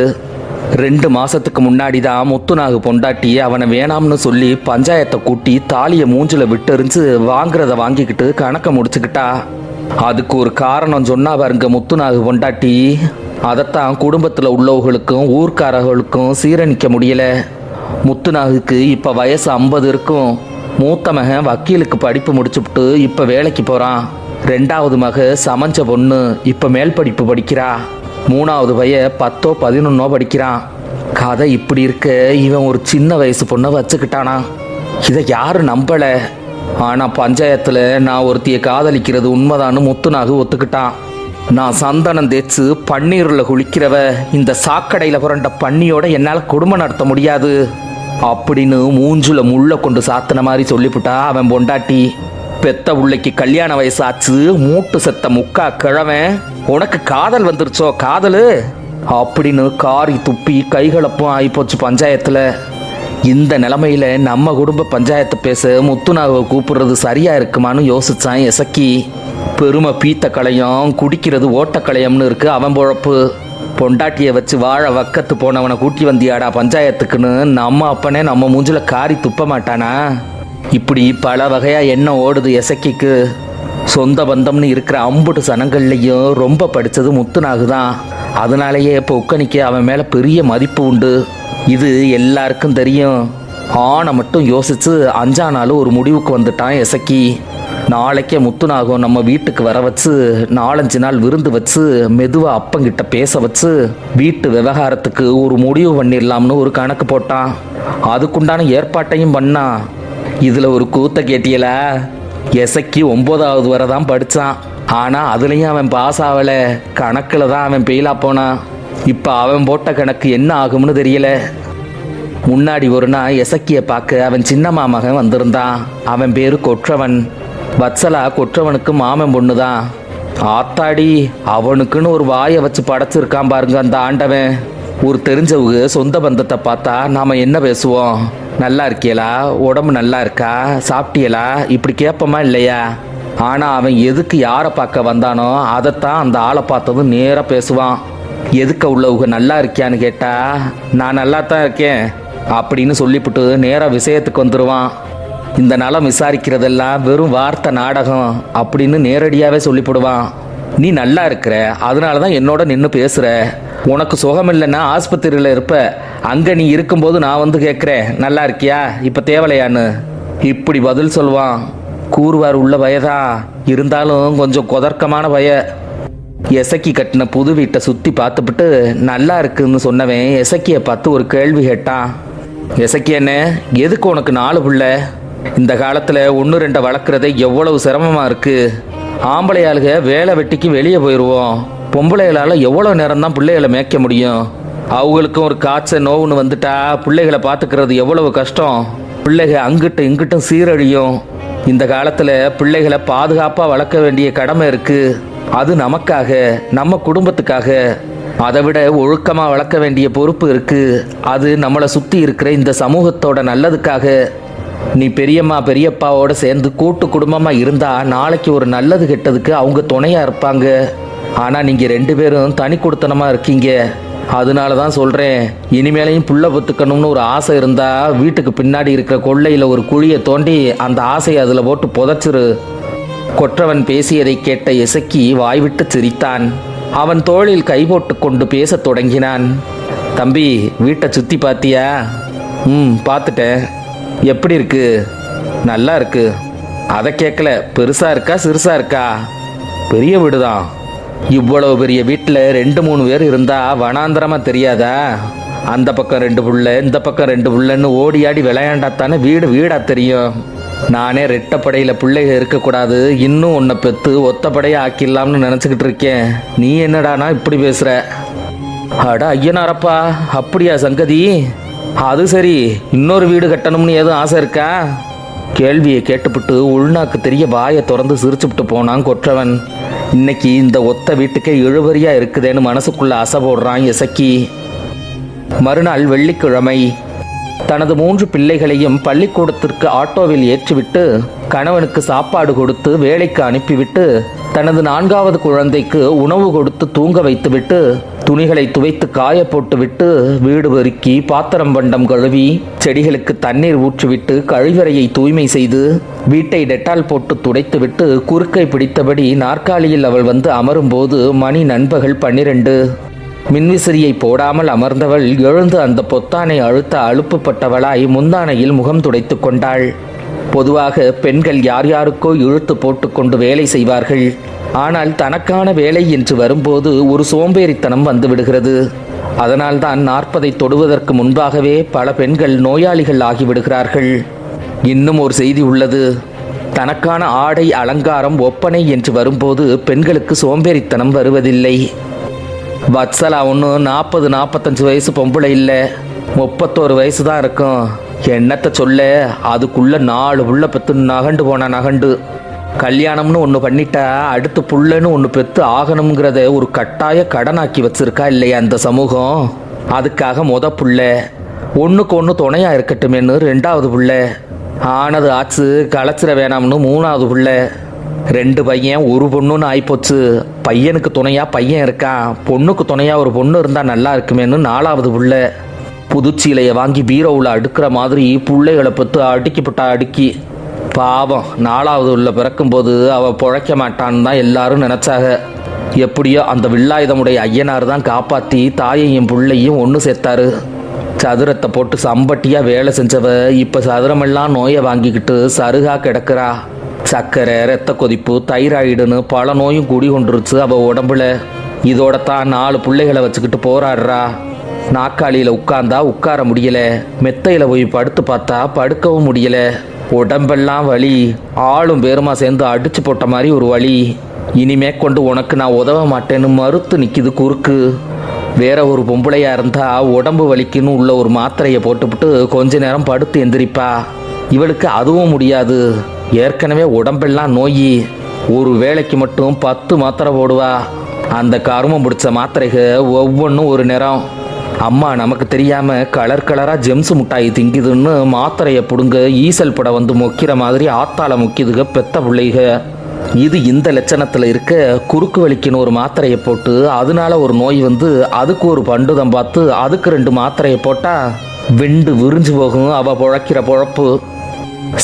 2 மாசத்துக்கு முன்னாடி தான் முத்துநாகு பொண்டாட்டி அவனை வேணாம்னு சொல்லி பஞ்சாயத்தை கூட்டி தாலியை மூஞ்சில விட்டெறிஞ்சு வாங்குறத வாங்கிக்கிட்டு கணக்கை முடிச்சுக்கிட்டா. அதுக்கு ஒரு காரணம் சொன்னா பாருங்க முத்துநாகு பொண்டாட்டி. அதைத்தான் குடும்பத்தில் உள்ளவர்களுக்கும் ஊர்க்காரர்களுக்கும் சீரணிக்க முடியல. முத்துநாகுக்கு இப்போ வயசு 50 இருக்கும். மூத்த மகன் வக்கீலுக்கு படிப்பு முடிச்சுப்புட்டு இப்போ வேலைக்கு போகிறான். 2வது மக சமைஞ்ச பொண்ணு இப்போ மேல் படிப்பு படிக்கிறா. 3வது பைய 10ஓ 11ஓ படிக்கிறான். கதை இப்படி இருக்க இவன் ஒரு சின்ன வயசு பொண்ணை வச்சுக்கிட்டானா. இதை யாரும் நம்பலை. ஆனால் பஞ்சாயத்தில் நான் ஒருத்தியை காதலிக்கிறது உண்மைதான்னு முத்துநாகு ஒத்துக்கிட்டான். நான் சந்தனம் தேய்ச்சி பன்னீரில் குளிக்கிறவ இந்த சாக்கடையில் புரண்ட பன்னியோட என்னால் குடும்பம் நடத்த முடியாது அப்படின்னு மூஞ்சுல முள்ள கொண்டு சாத்தின மாதிரி சொல்லிவிட்டா அவன் பொண்டாட்டி. பெத்த பிள்ளைக்கு கல்யாண வயசாச்சு, மூட்டு செத்த முக்கா கிழவன், உனக்கு காதல் வந்துருச்சோ காதலு அப்படின்னு காரி துப்பி கைகலப்பும் ஆகிப்போச்சு பஞ்சாயத்தில். இந்த நிலைமையில நம்ம குடும்ப பஞ்சாயத்து பேச முத்துநாவை கூப்பிடுறது சரியா இருக்குமான்னு யோசிச்சான் எசக்கி. பெருமை பீத்த களையம், குடிக்கிறது ஓட்டக்களையம்னு இருக்கு அவன் பொழப்பு. பொண்டாட்டியை வச்சு வாழ வக்கத்து போனவனை கூட்டி வந்தியாடா பஞ்சாயத்துக்குன்னு நம்ம அப்பனே நம்ம மூஞ்சில காரி துப்ப மாட்டானா? இப்படி பல வகையா என்ன ஓடுது எசக்கிக்கு. சொந்த பந்தம்னு இருக்கிற அம்புட்டு சனங்கள்லையும் ரொம்ப படித்தது முத்துநாகு தான். அதனாலேயே பொக்கனிக்கு அவன் மேலே பெரிய மதிப்பு உண்டு. இது எல்லாருக்கும் தெரியும். ஆனை மட்டும் யோசிச்சு 5ஆம் நாள் ஒரு முடிவுக்கு வந்துட்டான் எசக்கி. நாளைக்கே முத்துநாகம் நம்ம வீட்டுக்கு வர வச்சு 4-5 நாள் விருந்து வச்சு மெதுவாக அப்பங்கிட்ட பேச வச்சு வீட்டு விவகாரத்துக்கு ஒரு முடிவு பண்ணிடலாம்னு ஒரு கணக்கு போட்டான். அதுக்குண்டான ஏற்பாட்டையும் பண்ணான். இதில் ஒரு கூத்த கேட்டியலா, எசக்கி 9வது வரை தான் படித்தான். ஆனால் அதுலேயும் அவன் பாஸ் ஆகலை. கணக்கில் தான் அவன் பெயிலாக போனான். இப்போ அவன் போட்ட கணக்கு என்ன ஆகும்னு தெரியல. முன்னாடி ஒரு நாள் எசக்கியை பார்க்க அவன் சின்ன மாமகன் வந்திருந்தான். அவன் பேரு கொற்றவன். வத்சலா கொற்றவனுக்கு மாமன் பொண்ணு தான். ஆத்தாடி, அவனுக்குன்னு ஒரு வாயை வச்சு படைச்சிருக்கான் பாருங்க அந்த ஆண்டவன். ஒரு தெரிஞ்சவங்க சொந்த பந்தத்தை பார்த்தா நாம் என்ன பேசுவோம்? நல்லா இருக்கியலா, உடம்பு நல்லா இருக்கா, சாப்பிட்டியலா, இப்படி கேட்போமா இல்லையா? ஆனால் அவன் எதுக்கு யாரை பார்க்க வந்தானோ அதைத்தான் அந்த ஆளை பார்த்ததும் நேராக பேசுவான். எதுக்க உள்ளவங்க நல்லா இருக்கியான்னு கேட்டா நான் நல்லா தான் இருக்கேன் அப்படின்னு சொல்லிவிட்டு நேராக விஷயத்துக்கு வந்துடுவான். இந்த நலம் விசாரிக்கிறதெல்லாம் வெறும் வார்த்தை நாடகம் அப்படின்னு நேரடியாகவே சொல்லிவிடுவான். நீ நல்லா இருக்கிற, அதனால தான் என்னோட நின்று பேசுகிற. உனக்கு சுகம் இல்லைன்னா ஆஸ்பத்திரியில் இருப்ப. அங்கே நீ இருக்கும்போது நான் வந்து கேட்குறேன் நல்லா இருக்கியா, இப்போ தேவலையான்னு இப்படி பதில் சொல்லுவான். கூறுவார் உள்ள வயதா இருந்தாலும் கொஞ்சம் கொதர்க்கமான வய. எசக்கி கட்டின புது வீட்டை சுற்றி பார்த்துப்பிட்டு நல்லா இருக்குன்னு சொன்னவன் எசக்கியை பார்த்து ஒரு கேள்வி கேட்டான். எசக்கி என்ன, எதுக்கு உனக்கு 4 பிள்ளை? இந்த காலத்தில் 1-2 வளர்க்குறதே எவ்வளவு சிரமமாக இருக்குது. ஆம்பளையாளுக வேலை வெட்டிக்கு வெளியே போயிடுவோம். பொம்பளைகளால் எவ்வளோ நேரம் தான் பிள்ளைகளை மேய்க்க முடியும்? அவங்களுக்கும் ஒரு காய்ச்சல் நோவுன்னு வந்துட்டா பிள்ளைகளை பார்த்துக்கிறது எவ்வளவு கஷ்டம். பிள்ளைக அங்கிட்டும் இங்கிட்டும் சீரழியும். இந்த காலத்தில் பிள்ளைகளை பாதுகாப்பாக வளர்க்க வேண்டிய கடமை இருக்குது. அது நமக்காக, நம்ம குடும்பத்துக்காக. அதை விட ஒழுக்கமாக வளர்க்க வேண்டிய பொறுப்பு இருக்குது. அது நம்மளை சுற்றி இருக்கிற இந்த சமூகத்தோட நல்லதுக்காக. நீ பெரியம்மா பெரியப்பாவோட சேர்ந்து கூட்டு குடும்பமாக இருந்தால் நாளைக்கு ஒரு நல்லது கெட்டதுக்கு அவங்க துணையாக இருப்பாங்க. ஆனால் நீங்கள் 2 பேரும் தனி கொடுத்தனமாக இருக்கீங்க. அதனால தான் சொல்கிறேன், இனிமேலையும் புள்ள பொத்துக்கணும்னு ஒரு ஆசை இருந்தால் வீட்டுக்கு பின்னாடி இருக்கிற கொள்ளையில் ஒரு குழியை தோண்டி அந்த ஆசையை அதில் போட்டு புதைச்சிரு. கொற்றவன் பேசியதை கேட்ட எசக்கி வாய்விட்டு சிரித்தான். அவன் தோளில் கை போட்டு கொண்டு பேசத் தொடங்கினான். தம்பி, வீட்டை சுற்றி பார்த்தியா? பார்த்துட்டேன். எப்படி இருக்கு? நல்லா இருக்கு. அதை கேட்கல, பெருசா இருக்கா சிறுசா இருக்கா? பெரிய வீடு தான். இவ்வளவு பெரிய வீட்டில் 2-3 பேர் இருந்தா வனாந்திரமா தெரியாதா? அந்த பக்கம் 2 புள்ள, இந்த பக்கம் 2 புள்ளன்னு ஓடி ஆடி விளையாண்டாத்தானே வீடு வீடா தெரியும். நானே ரெட்டப்படையில் பிள்ளைக இருக்கக்கூடாது, இன்னும் உன்னை பெற்று ஒத்தப்படையை ஆக்கிடலாம்னு நினச்சிக்கிட்டு இருக்கேன். நீ என்னடானா இப்படி பேசுகிற? அட ஐயனாரப்பா, அப்படியா சங்கதி? அது சரி, இன்னொரு வீடு கட்டணும்னு எதுவும் ஆசை இருக்கா? கேள்வியை கேட்டுவிட்டு உள்நாக்கு தெரிய வாயை திறந்து சிரிச்சுப்பிட்டு போனான் கொற்றவன். இன்னைக்கு இந்த ஒத்த வீட்டுக்கே இழுபறியா இருக்குதேன்னு மனசுக்குள்ள ஆசை போடுறான் எசக்கி. மறுநாள் வெள்ளிக்கிழமை. தனது 3 பிள்ளைகளையும் பள்ளிக்கூடத்திற்கு ஆட்டோவில் ஏற்றிவிட்டு கணவனுக்கு சாப்பாடு கொடுத்து வேலைக்கு அனுப்பிவிட்டு தனது 4வது குழந்தைக்கு உணவு கொடுத்து தூங்க வைத்துவிட்டு துணிகளை துவைத்து காய போட்டு விட்டு வீடு பெருக்கி பாத்திரம் பண்டம் கழுவி செடிகளுக்கு தண்ணீர் ஊற்றிவிட்டு கழிவறையை தூய்மை செய்து வீட்டை டெட்டால் போட்டு துடைத்து விட்டு குறுக்கை பிடித்தபடி நாற்காலியில் அவள் வந்து அமரும்போது மணி நண்பகல் 12. மின்விசிறியை போடாமல் அமர்ந்தவள் எழுந்து அந்த பொத்தானை அழுத்த அலுப்புப்பட்டவளாய் முந்தானையில் முகம் துடைத்து கொண்டாள். பொதுவாக பெண்கள் யார் யாருக்கோ இழுத்து போட்டுக்கொண்டு வேலை செய்வார்கள். ஆனால் தனக்கான வேலை என்று வரும்போது ஒரு சோம்பேறித்தனம் வந்துவிடுகிறது. அதனால்தான் 40 தொடுவதற்கு முன்பாகவே பல பெண்கள் நோயாளிகள் ஆகிவிடுகிறார்கள். இன்னும் ஒரு செய்தி உள்ளது. தனக்கான ஆடை அலங்காரம் ஒப்பனை என்று வரும்போது பெண்களுக்கு சோம்பேறித்தனம் வருவதில்லை. வத்சலா ஒன்றும் 40-45 வயசு பொம்பளை இல்லை, 31 வயசு தான் இருக்கும். என்னத்தை சொல்ல, அதுக்குள்ள 4 புள்ள பெத்து நகண்டு போன நகண்டு. கல்யாணம்னு ஒன்று பண்ணிட்டா அடுத்து புள்ளன்னு ஒன்று பெற்று ஆகணுங்கிறத ஒரு கட்டாய கடனாக்கி வச்சிருக்கா இல்லையா அந்த சமூகம். அதுக்காக புள்ள ஒன்றுக்கு ஒன்று துணையாக இருக்கட்டுமேன்னு 2வது புள்ள ஆனது ஆச்சு களைச்சிட வேணாம்னு 3வது புள்ள 2 பையன் 1 பொண்ணுன்னு ஆயிப்போச்சு. பையனுக்கு துணையாக பையன் இருக்கான், பொண்ணுக்கு துணையாக ஒரு பொண்ணு இருந்தால் நல்லா இருக்குமேன்னு 4வது புள்ள. புதுச்சீலையை வாங்கி பீரோவில் அடுக்கிற மாதிரி பிள்ளைகளை பற்றி அடுக்கிப்பட்டா அடுக்கி. பாவம் 4வது உள்ள பிறக்கும்போது அவள் பொழைக்க மாட்டான்னு தான் எல்லாரும் நினச்சாங்க. எப்படியோ அந்த வில்லாயுதமுடைய ஐயனார் தான் காப்பாற்றி தாயையும் பிள்ளையும் ஒன்று சேர்த்தாரு. சதுரத்தை போட்டு சம்பட்டியாக வேலை செஞ்சவ இப்போ சதுரமெல்லாம் நோயை வாங்கிக்கிட்டு சருகா கிடக்கிறா. சர்க்கரை, இரத்த கொதிப்பு, தைராய்டுன்னு பல நோயும் குடி கொண்டுருச்சு அவள் உடம்புல. இதோடத்தான் 4 பிள்ளைகளை வச்சுக்கிட்டு போராடுறா. நாக்காளியில் உட்கார்ந்தா உட்கார முடியல, மெத்தையில் போய் படுத்து பார்த்தா படுக்கவும் முடியல. உடம்பெல்லாம் வலி, ஆளும் பேருமா சேர்ந்து அடிச்சு போட்ட மாதிரி ஒரு வலி. இனிமே கொண்டு உனக்கு நான் உதவ மாட்டேன்னு மறுத்து நிற்கிது குறுக்கு. வேற ஒரு பொம்பளையா இருந்தா உடம்பு வலிக்குன்னு உள்ள ஒரு மாத்திரையை போட்டுவிட்டு கொஞ்ச நேரம் படுத்து எந்திரிப்பா. இவளுக்கு அதுவும் முடியாது. ஏற்கனவே உடம்பெல்லாம் நோய். ஒரு வேளைக்கு மட்டும் 10 மாத்திரை போடுவா. அந்த கருமம் பிடிச்ச மாத்திரைகள் ஒவ்வொன்றும் ஒரு நேரம். அம்மா நமக்கு தெரியாம கலர் கலராக ஜெம்ஸ் முட்டாய் திங்குதுன்னு மாத்திரையை பிடுங்க ஈசல் படம் வந்து மொக்கிற மாதிரி ஆத்தால முக்கியதுக பெத்த பிள்ளைக. இது இந்த லட்சணத்தில் இருக்க குறுக்கு வலிக்குன்னு ஒரு மாத்திரையை போட்டு அதனால ஒரு நோய் வந்து அதுக்கு ஒரு பண்டுதம் பார்த்து அதுக்கு 2 மாத்திரையை போட்டா வெண்டு விரிஞ்சு போகும் அவள் பொழைக்கிற பொழப்பு.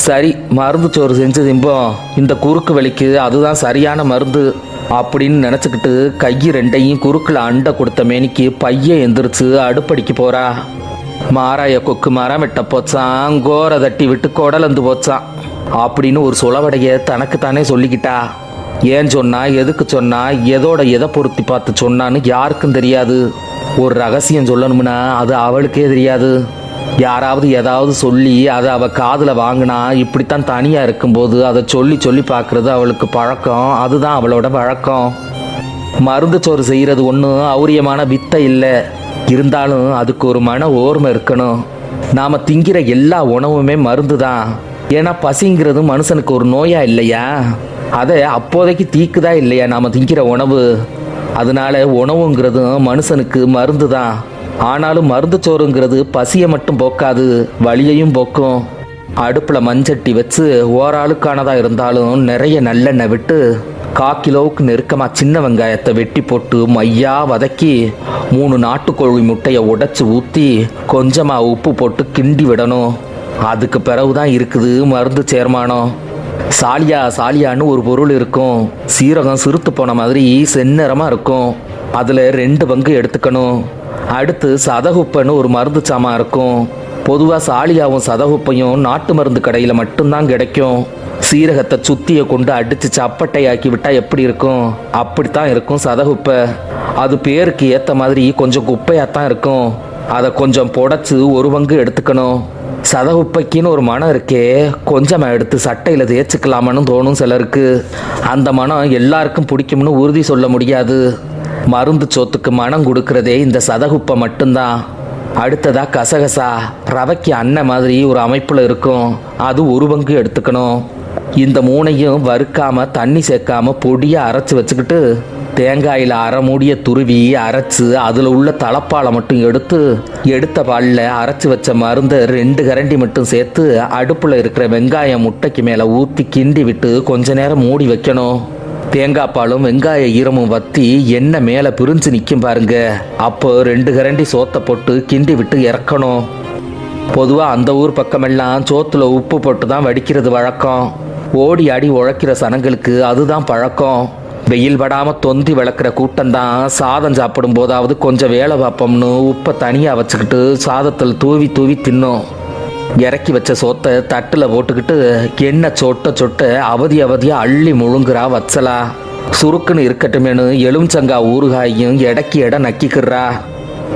சரி, மருந்து சோறு செஞ்சு திம்போம், இந்த குறுக்கு வலிக்கு அதுதான் சரியான மருந்து அப்படின்னு நினச்சிக்கிட்டு கை 2ஐயும் குறுக்கில் அண்டை கொடுத்த மேனிக்கு பைய எந்திரிச்சு அடுப்படிக்கு போறா. மாராய கொக்கு மரம் வெட்ட போச்சான், கோரை தட்டி விட்டு குடலந்து போச்சான் அப்படின்னு ஒரு சுளவடைய தனக்குத்தானே சொல்லிக்கிட்டா. ஏன் சொன்னா, எதுக்கு சொன்னா, எதை பொருத்தி பார்த்து சொன்னான்னு யாருக்கும் தெரியாது. ஒரு ரகசியம் சொல்லணும்னா அது அவளுக்கே தெரியாது. யாராவது ஏதாவது சொல்லி அதை அவள் காதில் வாங்கினா இப்படித்தான் தனியாக இருக்கும்போது அதை சொல்லி சொல்லி பார்க்குறது அவளுக்கு பழக்கம். அதுதான் அவளோட வழக்கம். மருந்து சோறு செய்கிறது ஒன்றும் அவுரியமான வித்தை இல்லை. இருந்தாலும் அதுக்கு ஒரு மன ஓர்மை இருக்கணும். நாம் திங்கிற எல்லா உணவுமே மருந்து தான். ஏன்னா பசிங்கிறது மனுஷனுக்கு ஒரு நோயா இல்லையா? அதை அப்போதைக்கு தீக்குதா இல்லையா நாம் திங்கிற உணவு? அதனால உணவுங்கிறதும் மனுஷனுக்கு மருந்து தான். ஆனாலும் மருந்து சோறுங்கிறது பசியை மட்டும் போக்காது, வலியையும் போக்கும். அடுப்பில் மஞ்சட்டி வச்சு ஓராளுக்கானதாக இருந்தாலும் நிறைய நல்லெண்ணெய் விட்டு 1/4 கிலோவுக்கு நெருக்கமாக சின்ன வெங்காயத்தை வெட்டி போட்டு மையா வதக்கி 3 நாட்டுக்கோழி முட்டையை உடைச்சி ஊற்றி கொஞ்சமாக உப்பு போட்டு கிண்டி விடணும். அதுக்கு பிறகுதான் இருக்குது மருந்து சேர்மானம். சாலியான்னு ஒரு பொருள் இருக்கும். சீரகம் சிறுத்து போன மாதிரி செந்நிறமாக இருக்கும். அதில் 2 பங்கு எடுத்துக்கணும். அடுத்து சதகுப்பன்னு ஒரு மருந்து சாமான் இருக்கும். பொதுவாக சாலியாவும் சதகுப்பையும் நாட்டு மருந்து கடையில் மட்டும்தான் கிடைக்கும். சீரகத்தை சுத்தியை கொண்டு அடித்து சப்பட்டையாக்கி விட்டால் எப்படி இருக்கும், அப்படித்தான் இருக்கும் சதகுப்பை. அது பேருக்கு ஏற்ற மாதிரி கொஞ்சம் குப்பையாகத்தான் இருக்கும். அதை கொஞ்சம் புடைச்சி 1 பங்கு எடுத்துக்கணும். சதகுப்பைக்குன்னு ஒரு மனம் இருக்கே, கொஞ்சமாக எடுத்து சட்டையில் தேய்ச்சிக்கலாமான்னு தோணும் சிலருக்கு. அந்த மனம் எல்லாருக்கும் பிடிக்கும்னு உறுதி சொல்ல முடியாது. மருந்து சோத்துக்கு மனம் கொடுக்கறதே இந்த சதகுப்பை மட்டும்தான். அடுத்ததா கசகசா, ரவைக்கு அன்ன மாதிரி ஒரு அமைப்பில் இருக்கும். அது 1 பங்கு எடுத்துக்கணும். இந்த 3ஐயும் வறுக்காம தண்ணி சேர்க்காம பொடியாக அரைச்சி வச்சுக்கிட்டு தேங்காயில் 1/2 மூடிய துருவி அரைச்சி அதில் உள்ள தலப்பாலை மட்டும் எடுத்த பாலில் அரைச்சி வச்ச மருந்தை 2 கரண்டி மட்டும் சேர்த்து அடுப்பில் இருக்கிற வெங்காயம் முட்டைக்கு மேலே ஊற்றி கிண்டி விட்டு கொஞ்ச நேரம் மூடி வைக்கணும். தேங்காய் பாலும் வெங்காய ஈரமும் வத்தி எண்ணெய் மேலே பிரிஞ்சு நிற்கும் பாருங்க. அப்போ 2 கரண்டி சோத்தை போட்டு கிண்டி விட்டு இறக்கணும். பொதுவாக அந்த ஊர் பக்கமெல்லாம் சோத்துல உப்பு போட்டு தான் வடிக்கிறது வழக்கம். ஓடி ஆடி உழைக்கிற சனங்களுக்கு அதுதான் பழக்கம். வெயில் படாமல் தொந்தி விளக்குற கூட்டம்தான் சாதம் சாப்பிடும் போதாவது கொஞ்சம் வேலை பார்ப்போம்னு உப்பை தனியாக வச்சுக்கிட்டு சாதத்தில் தூவி தூவி தின்னும். இறக்கி வச்ச சோத்தை தட்டில் போட்டுக்கிட்டு எண்ணெய் சொட்ட அவதியாக அள்ளி முழுங்குறா வச்சலா. சுருக்குன்னு இருக்கட்டுமேனு எலுமிச்சங்கா ஊறுகாயும் எடைக்கு எடை நக்கிக்கிறா.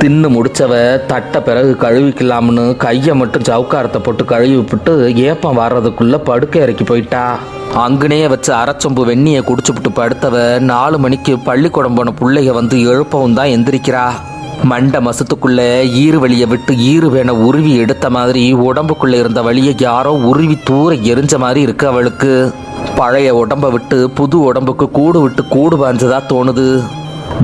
தின்னு முடிச்சவ தட்டை பிறகு கழுவிக்கலாம்னு கையை மட்டும் சவுக்காரத்தை போட்டு கழுவி விட்டு ஏப்பம் வர்றதுக்குள்ள படுக்கை இறக்கி போயிட்டா. அங்கனையே வச்சு அரைச்சொம்பு வெந்நியை குடிச்சுப்புட்டு படுத்தவ 4 மணிக்கு பள்ளிக்கூடம் போன பிள்ளைக வந்து எழுப்பவும் தான் எந்திரிக்கிறா. மண்டை மசத்துக்குள்ள ஈறு வலியை விட்டு ஈறு வேண உருவி எடுத்த மாதிரி உடம்புக்குள்ள இருந்த வலியை யாரோ உருவி தூர எரிஞ்ச மாதிரி இருக்கு அவளுக்கு. பழைய உடம்ப விட்டு புது உடம்புக்கு கூடு விட்டு கூடு பாஞ்சதா தோணுது.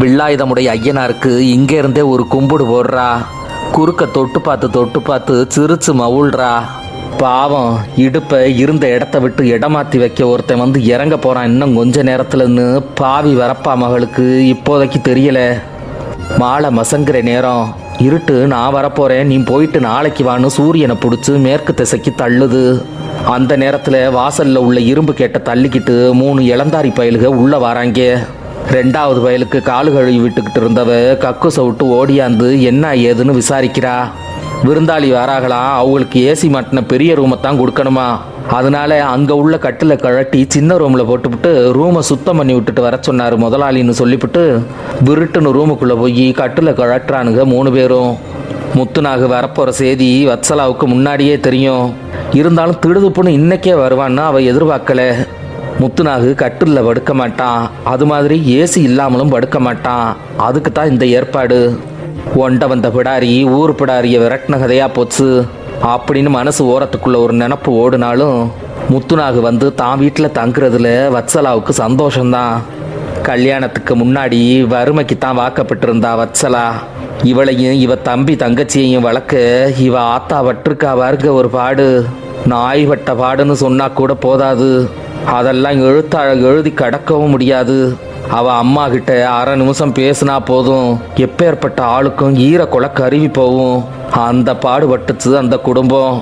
வில்லாயுதமுடைய ஐயனாருக்கு இங்கே இருந்தே ஒரு கும்பிடு போடுறா. குறுக்க தொட்டு பார்த்து சிரிச்சு மவுள்றா. பாவம், இடுப்பை இருந்த இடத்த விட்டு இடமாற்றி வைக்க ஒருத்தன் வந்து இறங்க போறான் இன்னும் கொஞ்ச நேரத்துலன்னு பாவி வரப்பா மகளுக்கு இப்போதைக்கு தெரியல. மாலை மசங்குற நேரம். இருட்டு, நான் வரப்போறேன், நீ போயிட்டு நாளைக்கு வான்னு சூரியனை பிடிச்சி மேற்கு திசைக்கு தள்ளுது. அந்த நேரத்தில் வாசல்ல உள்ள இரும்பு கேட்ட தள்ளிக்கிட்டு 3 இளந்தாரி பயலுக உள்ள வராங்க. 2வது பயலுக்கு காலு கழுவி விட்டுக்கிட்டு இருந்தவ கக்குசை விட்டு ஓடியாந்து என்ன ஏதுன்னு விசாரிக்கிறா. விருந்தாளி வராகலாம், அவங்களுக்கு ஏசி மாட்டின பெரிய ரூமை தான் கொடுக்கணுமா. அதனால அங்கே உள்ள கட்டில கழட்டி சின்ன ரூமில் போட்டுவிட்டு ரூமை சுத்தம் பண்ணி விட்டுட்டு வர சொன்னார் முதலாளின்னு சொல்லிவிட்டு விருட்டுன்னு ரூமுக்குள்ளே போய் கட்டில கழட்டுறானுங்க 3 பேரும். முத்துநாகு வரப்போகிற செய்தி வத்சலாவுக்கு முன்னாடியே தெரியும். இருந்தாலும் திடுதுப்புன்னு இன்னைக்கே வருவான்னு அவள் எதிர்பார்க்கல. முத்துநாகு கட்டிலில் படுக்க மாட்டான், அது மாதிரி ஏசி இல்லாமலும் படுக்க மாட்டான். அதுக்கு தான் இந்த ஏற்பாடு. ஒண்ட வந்த பிடாரி ஊர் பிடாரிய விரட்டின கதையா போச்சு அப்படின்னு மனசு ஓரத்துக்குள்ள ஒரு நினப்பு ஓடுனாலும் முத்துநாகு வந்து தான் வீட்டில் தங்குறதுல வத்சலாவுக்கு சந்தோஷம்தான். கல்யாணத்துக்கு முன்னாடி வறுமைக்கு தான் வாக்கப்பட்டிருந்தா வத்சலா. இவளையும் இவ தம்பி தங்கச்சியையும் வளர்க்க இவ ஆத்தா வட்டிருக்கா வருக ஒரு பாடு. நாய் வட்ட பாடுன்னு சொன்னா கூட போதாது, அதெல்லாம் எழுதி கடக்கவும் முடியாது. அவ அம்மா கிட்ட அரை நிமிஷம் பேசினா போதும் எப்பேற்பட்ட ஆளுக்கும் ஈர கொலை கருவி போகும். அந்த பாடுபட்டுச்சு அந்த குடும்பம்.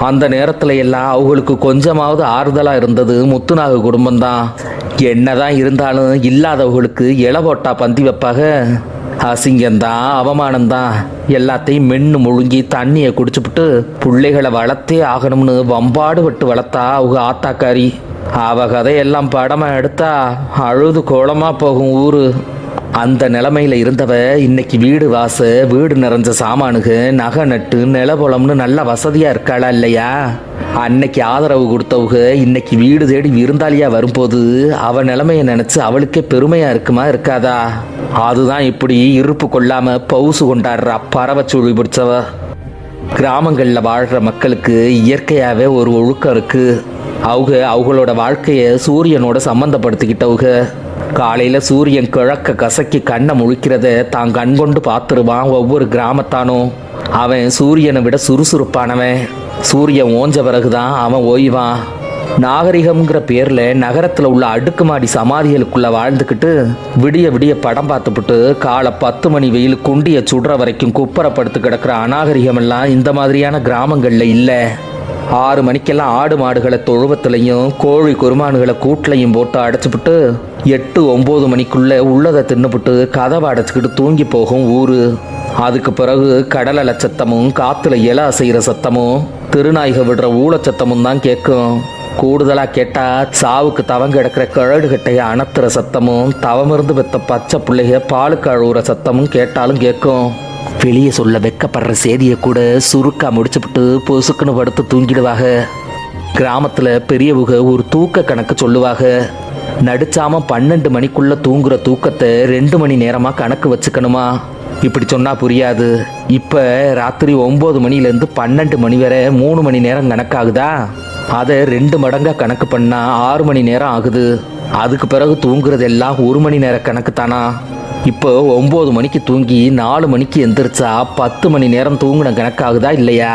அந்த நேரத்துல எல்லாம் அவங்களுக்கு கொஞ்சமாவது ஆறுதலா இருந்தது முத்துநாகு குடும்பம்தான். என்னதான் இருந்தாலும் இல்லாதவங்களுக்கு இலை போட்டா பந்தி வைப்பாக. அசிங்கம்தான், அவமானம்தான். எல்லாத்தையும் மென்னு முழுங்கி தண்ணியை குடிச்சுப்புட்டு பிள்ளைகளை வளர்த்தே ஆகணும்னு வம்பாடு விட்டு வளர்த்தா அவங்க ஆத்தாக்காரி. அவ கதையெல்லாம் படமா எடுத்தா அழுது கோலமா போகும் ஊரு. அந்த நிலைமையில இருந்தவ இன்னைக்கு வீடு வீடு நிறைஞ்ச சாமானுக நகை நட்டு நிலபுலம்னு நல்ல வசதியா இருக்காளா இல்லையா? அன்னைக்கு ஆதரவு கொடுத்தவங்க இன்னைக்கு வீடு தேடி விருந்தாளியா வரும்போது அவ நிலைமையை நினைச்சு அவளுக்கே பெருமையா இருக்குமா இருக்காதா? அதுதான் இப்படி இருப்பு கொள்ளாம பவுசு கொண்டாடுற பறவைச்சுழி பிடிச்சவ. கிராமங்களில் வாழ்கிற மக்களுக்கு இயற்கையாகவே ஒரு ஒழுக்கம் இருக்கு. அவங்களோட வாழ்க்கையை சூரியனோட சம்மந்தப்படுத்திக்கிட்டவங்க. காலையில் சூரியன் கிழக்க கசக்கி கண்ணை முழிக்கிறத தான் கண் கொண்டு பார்த்துருவான் ஒவ்வொரு கிராமத்தானும். அவன் சூரியனை விட சுறுசுறுப்பானவன். சூரியன் ஓஞ்ச பிறகுதான் அவன் ஓய்வான். நாகரிகம்ங்கிற பேரில் நகரத்தில் உள்ள அடுக்குமாடி சமாதிகளுக்குள்ளே வாழ்ந்துக்கிட்டு விடிய விடிய படம் பார்த்துப்புட்டு காலை 10 மணி வெயில் குண்டியை சுடுற வரைக்கும் குப்பரப்படுத்து கிடக்கிற அநாகரிகமெல்லாம் இந்த மாதிரியான கிராமங்களில் இல்லை. 6 மணிக்கெல்லாம் ஆடு மாடுகளை தொழுவத்துலையும் கோழி குருமானுகளை கூட்டிலையும் போட்டு அடைச்சிப்புட்டு 8-9 மணிக்குள்ளே உள்ளதை தின்னுபிட்டு கதவை அடைச்சிக்கிட்டு தூங்கி போகும் ஊர். அதுக்கு பிறகு கடலை சத்தமும் காற்றுல இலை அசைகிற சத்தமும் திருநாய்க விடுற ஊழச்சத்தமும் தான் கேட்கும். கூடுதலாக கேட்டால் சாவுக்கு தவங்க கிடக்கிற கழடுகட்டையை அணத்துற சத்தமும் தவமிருந்து பெற்ற பச்சை பிள்ளைக பாலுக்கு அழுவுற சத்தமும் கேட்டாலும் கேட்கும். வெளியே சொல்ல வெக்கப்படுற செய்தியை கூட சுருக்கா முடிச்சுப்புட்டு பொசுக்குன்னு படுத்து தூங்கிடுவாங்க. கிராமத்தில் பெரியவங்க ஒரு தூக்க கணக்கு சொல்லுவாங்க. நடிச்சாம 12 மணிக்குள்ள தூங்குற தூக்கத்தை 2 மணி நேரமாக கணக்கு வச்சுக்கணுமா? இப்படி சொன்னா புரியாது. இப்போ ராத்திரி 9 மணிலேருந்து 12 மணி வரை 3 மணி நேரம் கணக்காகுதா? அதை 2 மடங்காக கணக்கு பண்ணா 6 மணி நேரம் ஆகுது. அதுக்கு பிறகு தூங்குறது எல்லாம் 1 மணி நேர கணக்கு தானா? இப்போ 9 மணிக்கு தூங்கி 4 மணிக்கு எந்திரிச்சா 10 மணி நேரம் தூங்கின கணக்காகுதா இல்லையா?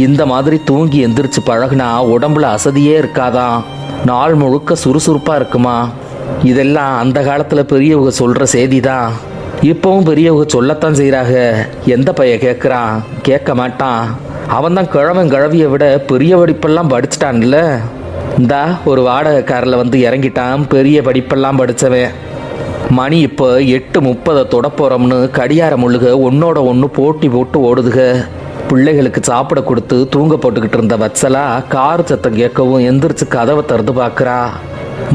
இந்த மாதிரி தூங்கி எந்திரிச்சு பழகுனா உடம்புல அசதியே இருக்காதான். நாள் முழுக்க சுறுசுறுப்பாக இருக்குமா? இதெல்லாம் அந்த காலத்தில் பெரியவங்க சொல்கிற செய்தி தான். இப்போவும் பெரியவங்க சொல்லத்தான் செய்கிறாங்க. எந்த பைய கேட்குறான்? கேட்க மாட்டான். அவன் தான் கிழவியை விட பெரிய படிப்பெல்லாம் படிச்சிட்டான்ல. இந்தா ஒரு வாடகை காரில் வந்து இறங்கிட்டான், பெரிய படிப்பெல்லாம் படித்தவன். மணி இப்போ 8:30 தொட போகிறோம்னு கடியார முள்ளுக ஒன்னோட ஒன்று போட்டி போட்டு ஓடுதுக. பிள்ளைகளுக்கு சாப்பிட கொடுத்து தூங்க போட்டுக்கிட்டு இருந்த வத்சலா கார் சத்தம் கேட்கவும் எந்திரிச்சு கதவை திறந்து பார்க்குறா.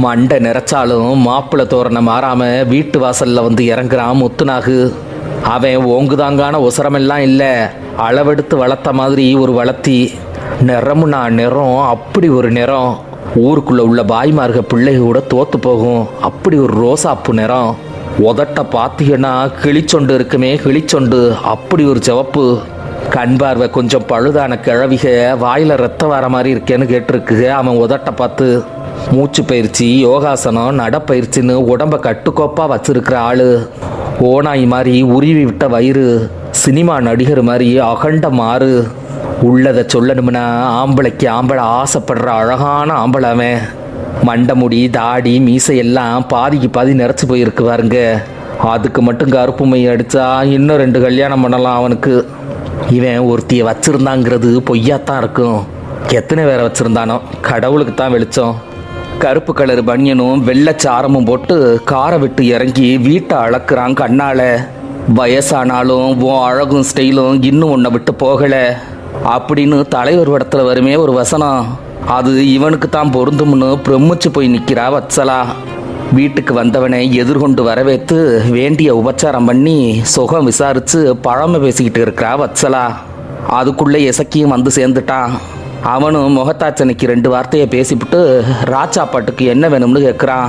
மண்டை நிறைச்சாலும் மாப்பிள்ளை தோரணை மாறாம வீட்டு வாசல்ல வந்து இறங்குறான் முத்துநாகு. அவன் ஓங்குதாங்கான உசரமெல்லாம் இல்லை, அளவெடுத்து வளர்த்த மாதிரி ஒரு வளர்த்தி. நிறமுன்னா நிறம், அப்படி ஒரு நிறம். ஊருக்குள்ள உள்ள பாய்மார்க பிள்ளைக கூட தோத்து போகும், அப்படி ஒரு ரோசாப்பு நிறம். உதட்ட பார்த்தீங்கன்னா கிளிச்சொண்டு இருக்குமே, கிளிச்சொண்டு, அப்படி ஒரு சிவப்பு. கண் பார்வை கொஞ்சம் பழுதான கிழவிக வாயில ரத்தம் வர மாதிரி இருக்கேன்னு கேட்டிருக்கு அவன் உதட்ட பார்த்து. மூச்சு பயிற்சி, யோகாசனம், நடப்பயிற்சின்னு உடம்ப கட்டுக்கோப்பா வச்சிருக்கிற ஆளு. ஓனாய் மாதிரி உருவி விட்ட வயிறு, சினிமா நடிகர் மாதிரி அகண்ட மாறு. உள்ளதை சொல்லணும்னா ஆம்பளைக்கு ஆம்பளை ஆசைப்படுற அழகான ஆம்பளை அவன். மண்டை முடி, தாடி, மீசையெல்லாம் பாதிக்கு பாதி நிறச்சி போயிருக்கு பாருங்க. அதுக்கு மட்டும் கருப்பு மை அடித்தா இன்னும் 2 கல்யாணம் பண்ணலாம் அவனுக்கு. இவன் ஒருத்தியை வச்சிருந்தாங்கிறது பொய்யாத்தான் இருக்கும். எத்தனை பேரை வச்சிருந்தானோ கடவுளுக்கு தான் வெளிச்சம். கருப்பு கலர் பனியனும் வெள்ளைச்சாரமும் போட்டு காரை விட்டு இறங்கி வீட்டை அளக்குறான் கண்ணால. வயசானாலும் உன் அழகும் ஸ்டைலும் இன்னும் உன்னை விட்டு போகலை அப்படின்னு தலைவர் படத்துல வருமே ஒரு வசனம், அது இவனுக்கு தான் பொருந்தும்னு பிரமிச்சு போய் நிற்கிறா வத்சலா. வீட்டுக்கு வந்தவனை எதிர்கொண்டு வரவேற்று வேண்டிய உபச்சாரம் பண்ணி சுகம் விசாரித்து பழமை பேசிக்கிட்டு இருக்கிறா வத்சலா. அதுக்குள்ளே இசக்கியும் வந்து சேர்ந்துட்டான். அவனும் முகத்தாச்சனைக்கு 2 வார்த்தையை பேசிவிட்டு ராச்சாப்பாட்டுக்கு என்ன வேணும்னு கேட்குறான்.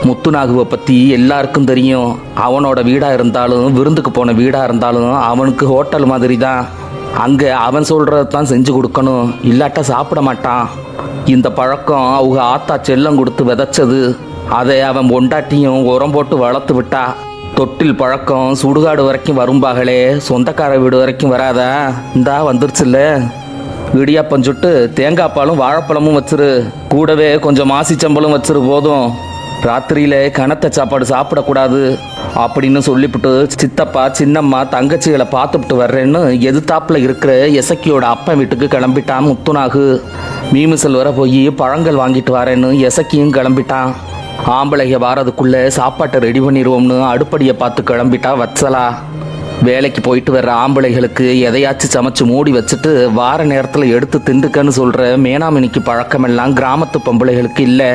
முத்துநாகுவை பற்றி எல்லாருக்கும் தெரியும். அவனோட வீடாக இருந்தாலும் விருந்துக்கு போன வீடாக இருந்தாலும் அவனுக்கு ஹோட்டல் மாதிரி தான். அங்கே அவன் சொல்கிறது தான் செஞ்சு கொடுக்கணும், இல்லாட்டா சாப்பிட மாட்டான். இந்த பழக்கம் அவங்க ஆத்தா செல்லம் கொடுத்து விதைச்சது. அதை அவன் பொண்டாட்டியும் உரம் போட்டு வளர்த்து விட்டா. தொட்டில் பழக்கம் சுடுகாடு வரைக்கும் வரும்பாகளே, சொந்தக்கார வீடு வரைக்கும் வராதா? இந்தா வந்துருச்சுல்ல. இடியாப்பம் சுட்டு தேங்காய் பாலும் வாழைப்பழமும் வச்சிரு, கூடவே கொஞ்சம் மாசிச்சம்பளும் வச்சிரு போதும். ராத்திரியில் கனத்த சாப்பாடு சாப்பிடக்கூடாது அப்படின்னு சொல்லிவிட்டு சித்தப்பா சின்னம்மா தங்கச்சிகளை பார்த்துட்டு வர்றேன்னு எதிர்த்தாப்புல இருக்கிற எசக்கியோட அப்பன் வீட்டுக்கு கிளம்பிட்டான் முத்துநாகு. மீமிசல் வர போய் பழங்கள் வாங்கிட்டு வரேன்னு எசக்கியும் கிளம்பிட்டான். ஆம்பளைங்க வாரதுக்குள்ளே சாப்பாட்டை ரெடி பண்ணிடுவோம்னு அடுப்படியை பார்த்து கிளம்பிட்டா வத்சலா. வேலைக்கு போயிட்டு வர்ற ஆம்பளைகளுக்கு எதையாச்சும் சமைச்சு மூடி வச்சுட்டு வார நேரத்தில் எடுத்து திண்டுக்கன்னு சொல்கிற மேனாமினிக்கு பழக்கமெல்லாம் கிராமத்து பொம்பளைகளுக்கு இல்லை.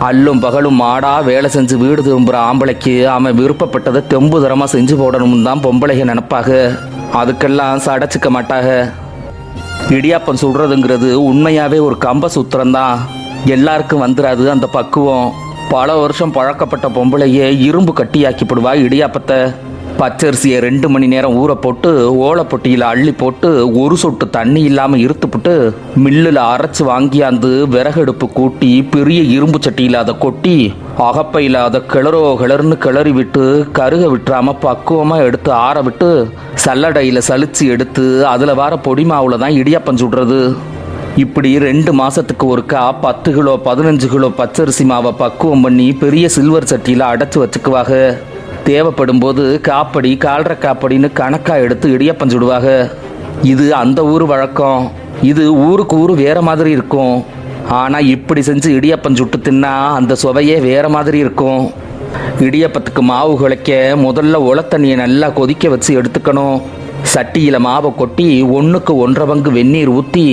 அல்லும் பகலும் மாடா வேலை செஞ்சு வீடு திரும்புகிற ஆம்பளைக்கு அவன் விருப்பப்பட்டதை தெம்புதரமாக செஞ்சு போடணும்னு தான் பொம்பளைங்க நினைப்பாக. அதுக்கெல்லாம் சடைச்சிக்க மாட்டாக. இடியாப்பம் சுடுறதுங்கிறது உண்மையாகவே ஒரு கம்ப சூத்திரம்தான். எல்லாருக்கும் வந்துடாது அந்த பக்குவம். பல வருஷம் பழக்கப்பட்ட பொம்பளையே இரும்பு கட்டியாக்கிப்படுவா இடியாப்பத்தை. பச்சரிசியை 2 மணி நேரம் ஊற போட்டு ஓலைப்பொட்டியில் அள்ளி போட்டு ஒரு சொட்டு தண்ணி இல்லாமல் இருத்துப்புட்டு மில்லில் அரைச்சி வாங்கியாந்து விறகடுப்பு கூட்டி பெரிய இரும்பு சட்டியில் அதை கொட்டி அகப்பையில் அதை கிளறுன்னு கிளறி விட்டு கருக விட்டுறாம பக்குவமாக எடுத்து ஆற விட்டு சல்லடையில் சலிச்சு எடுத்து அதில் வர பொடி மாவில் தான் இடியாப்பம் சுடுறது. இப்படி 2 மாதத்துக்கு ஒருக்கா 10 கிலோ 15 கிலோ பச்சரிசி மாவை பக்குவம் பண்ணி பெரிய சில்வர் சட்டியில் அடைச்சி வச்சுக்குவாங்க. தேவைப்படும் போது காப்படி 1/4 காப்படின்னு கணக்காக எடுத்து இடியாப்பம் சுடுவாங்க. இது அந்த ஊர் வழக்கம். இது ஊருக்கு ஊர் வேற மாதிரி இருக்கும். ஆனால் இப்படி செஞ்சு இடியாப்பம் சுட்டு தின்னா அந்த சுவையே வேற மாதிரி இருக்கும். இடியாப்பத்துக்கு மாவு குழைக்க முதல்ல உலத்தண்ணியை நல்லா கொதிக்க வச்சு எடுத்துக்கணும். சட்டியில் மாவை கொட்டி 1க்கு 1/2 பங்கு வெந்நீர் ஊற்றி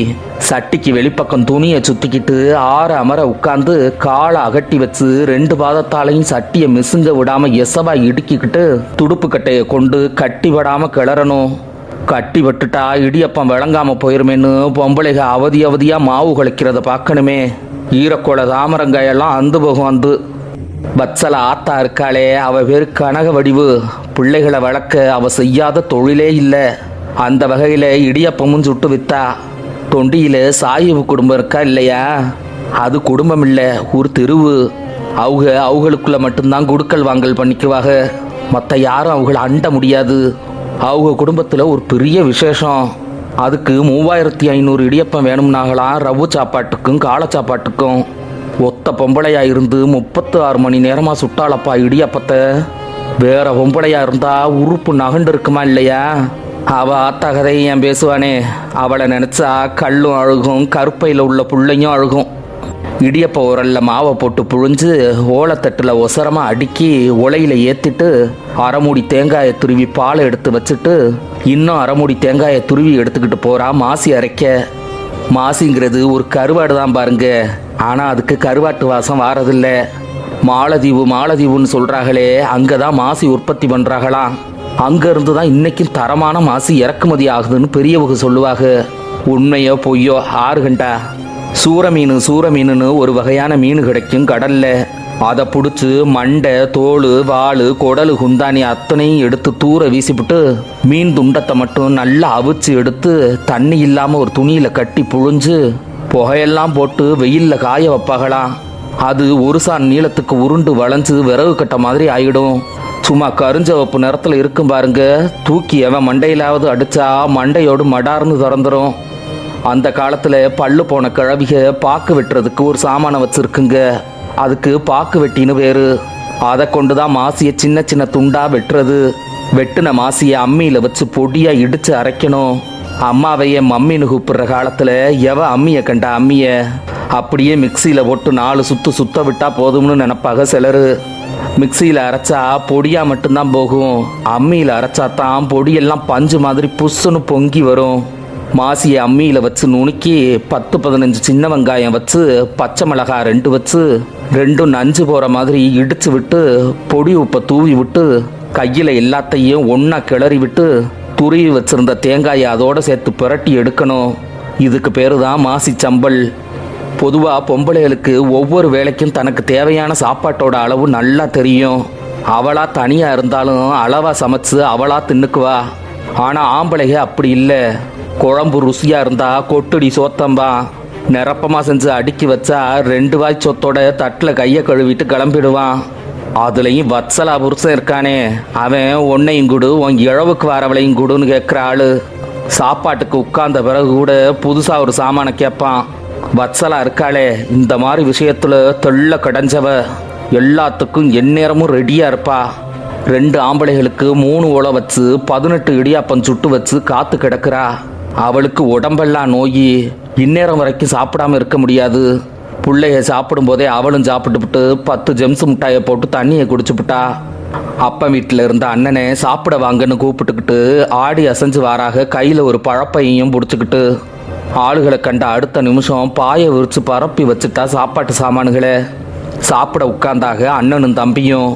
சட்டிக்கு வெளிப்பக்கம் துணியை சுற்றிக்கிட்டு ஆற அமர உட்காந்து காலை அகட்டி வச்சு 2 பாதத்தாலையும் சட்டியை மிசுங்க விடாமல் எசவா இடுக்கிக்கிட்டு துடுப்பு கட்டையை கொண்டு கட்டி விடாமல் கிளறணும். கட்டி விட்டுட்டா இடியப்பம் விளங்காமல் போயிருமேன்னு பொம்பளைக அவதியாக மாவு குழைக்கிறத பார்க்கணுமே. ஈரக்கோளை தாமரங்காயெல்லாம் அந்து போகும். அந்த வத்சலா ஆத்தா இருக்காளே, அவ பேரு கனக வடிவு. பிள்ளைகளை வளர்க்க அவ செய்யாத தொழிலே இல்லை. அந்த வகையில் இடியப்பமும் சுட்டு வித்தா. தொண்டியில் சாயிவு குடும்பம் இருக்கா இல்லையா, அது குடும்பம் இல்லை, ஒரு தெருவு. அவங்களுக்குள்ள மட்டும்தான் குடுக்கல் வாங்கல் பண்ணிக்குவாங்க. மற்ற யாரும் அவங்கள அண்ட முடியாது. அவங்க குடும்பத்தில் ஒரு பெரிய விசேஷம். அதுக்கு 3500 இடியப்பம் வேணும்னாங்களாம், ரவு சாப்பாட்டுக்கும் காலை சாப்பாட்டுக்கும். ஒத்த பொம்பளையா இருந்து 36 மணி நேரமா சுட்டாளப்பா இடியாப்பத்தை. வேற பொம்பளையா இருந்தா உறுப்பு நகண்டு இருக்குமா இல்லையா? அவ ஆத்தா கதையை ஏன் பேசுவானே, அவளை நினைச்சா கல்லும் அழுகும், கருப்பையில் உள்ள புள்ளையும் அழுகும். இடியப்ப உரல்ல மாவை போட்டு புழிஞ்சு ஓலத்தட்டில் ஒசரமாக அடுக்கி உலையில ஏற்றிட்டு அரைமுடி தேங்காயை துருவி பாலை எடுத்து வச்சுட்டு இன்னும் அரைமுடி தேங்காயை துருவி எடுத்துக்கிட்டு போகிறா மாசி அரைக்க. மாசிங்கிறது ஒரு கருவாடு தான் பாருங்க, ஆனால் அதுக்கு கருவாட்டு வாசம் வாரதில்ல. மாலதீவுன்னு சொல்கிறாங்களே, அங்கே தான் மாசி உற்பத்தி பண்ணுறாங்களாம். அங்கேருந்து தான் இன்றைக்கும் தரமான மாசி இறக்குமதி ஆகுதுன்னு பெரியவங்க சொல்லுவாங்க. உண்மையோ பொய்யோ 6 கண்டா. சூரமீனுன்னு ஒரு வகையான மீன் கிடைக்கும் கடல்ல. அதை பிடிச்சி மண்டை, தோல், வால், குடலு, குந்தானி அத்தனையும் எடுத்து தூர வீசிவிட்டு மீன் துண்டத்தை மட்டும் நல்லா அவிச்சு எடுத்து தண்ணி இல்லாமல் ஒரு துணியில் கட்டி புழிஞ்சு புகையெல்லாம் போட்டு வெயிலில் காய வைப்பாகலாம். அது ஒரு சான் நீளத்துக்கு உருண்டு வளைஞ்சு விறகு கட்ட மாதிரி ஆகிடும். சும்மா கருஞ்சவப்பு நிறத்தில் இருக்கும் பாருங்க. தூக்கி அவன் மண்டையிலாவது அடித்தா மண்டையோடு மடார்னு திறந்துடும். அந்த காலத்தில் பல்லு போன கிழவிக பாக்கு வெட்டுறதுக்கு ஒரு சாமானை வச்சுருக்குங்க. அதுக்கு பாக்கு வெட்டின்னு பேர். அதை கொண்டு தான் மாசியை சின்ன சின்ன துண்டாக வெட்டுறது. வெட்டின மாசியை அம்மியில் வச்சு பொடியாக இடித்து அரைக்கணும். அம்மாவையே மம்மின்னு கூப்பிடுற காலத்தில் அம்மியை கண்ட அம்மியை அப்படியே மிக்சியில் போட்டு 4 சுற்று சுத்த விட்டால் போதும்னு நினப்பாக சிலர். மிக்சியில் அரைச்சா பொடியாக மட்டும்தான் போகும். அம்மியில் அரைச்சா தான் பொடியெல்லாம் பஞ்சு மாதிரி புஷ்ஷுன்னு பொங்கி வரும். மாசியை அம்மியில் வச்சு நுணுக்கி 10-15 சின்ன வெங்காயம் வச்சு பச்சை மிளகாய் 2 வச்சு ரெண்டும் நஞ்சு போகிற மாதிரி இடித்து விட்டு பொடி உப்பை தூவி விட்டு கையில் எல்லாத்தையும் ஒன்றா கிளறி விட்டு துருவி வச்சுருந்த தேங்காயை அதோடு சேர்த்து புரட்டி எடுக்கணும். இதுக்கு பேர் தான் மாசி சம்பல். பொதுவாக பொம்பளைகளுக்கு ஒவ்வொரு வேளைக்கும் தனக்கு தேவையான சாப்பாட்டோட அளவு நல்லா தெரியும். அவளா தனியாக இருந்தாலும் அளவாக சமைச்சு அவளா தின்னுக்குவா. ஆனால் ஆம்பளைக அப்படி இல்லை. குழம்பு ருசியாக இருந்தால் கொட்டடி சோத்தம்பா நிரப்பமாக செஞ்சு அடுக்கி வச்சா 2 வாய் சொத்தோட தட்டில் கையை கழுவிட்டு கிளம்பிடுவான். அதுலேயும் வத்சலா புருஷன் இருக்கானே, அவன் உன்னையும் கூடு உன் இழவுக்கு வரவளையும் கூடுன்னு கேட்குற ஆள். சாப்பாட்டுக்கு உட்கார்ந்த பிறகு கூட புதுசாக ஒரு சாமானை கேட்பான். வத்சலா இருக்காளே, இந்த மாதிரி விஷயத்தில் தெள்ள கடைஞ்சவ. எல்லாத்துக்கும் எந்நேரமும் ரெடியாக இருப்பா. 2 ஆம்பளைகளுக்கு 3 உலை வச்சு 18 இடியாப்பம் சுட்டு வச்சு காத்து கிடக்குறா. அவளுக்கு உடம்பெல்லாம் நோய். இந்நேரம் வரைக்கும் சாப்பிடாம இருக்க முடியாது. பிள்ளைய சாப்பிடும்போதே அவளும் சாப்பிட்டுவிட்டு 10 ஜெம்ஸ் மிட்டாயை போட்டு தண்ணியை குடிச்சுப்புட்டா. அப்பா வீட்டில் இருந்த அண்ணனை சாப்பிட வாங்கன்னு கூப்பிட்டுக்கிட்டு ஆடி அசைஞ்சு வாராக கையில் ஒரு பழப்பையும் பிடிச்சிக்கிட்டு. ஆளுகளை கண்ட அடுத்த நிமிஷம் பாயை விரிச்சு பரப்பி வச்சுட்டா சாப்பாட்டு சாமானுகளை. சாப்பிட உட்கார்ந்தாக அண்ணனும் தம்பியும்.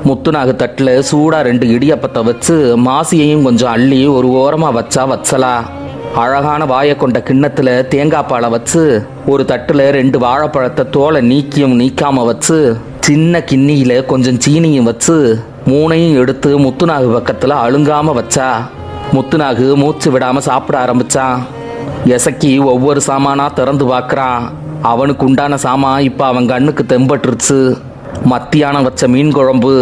முத்துநாகு தட்டில் சூடாக 2 இடியப்பத்தை வச்சு மாசியையும் கொஞ்சம் அள்ளி ஒரு ஓரமாக வச்சா வச்சலா. அழகான வாயை கொண்ட கிண்ணத்தில் தேங்காய் பாலை வச்சு ஒரு தட்டில் 2 வாழைப்பழத்தை தோலை நீக்கியும் நீக்காமல் வச்சு சின்ன கிண்ணியில் கொஞ்சம் சீனியும் வச்சு 3ஐயும் எடுத்து முத்துநாகு பக்கத்தில் அழுங்காமல் வச்சா. முத்துநாகு மூச்சு விடாமல் சாப்பிட ஆரம்பித்தான். எசக்கி ஒவ்வொரு சாமானாக திறந்து பார்க்குறான். அவனுக்கு உண்டான சாமான் இப்போ அவன் கண்ணுக்கு தெம்பட்டுருச்சு. மத்தியானம் வச்ச மீன் குழம்பு.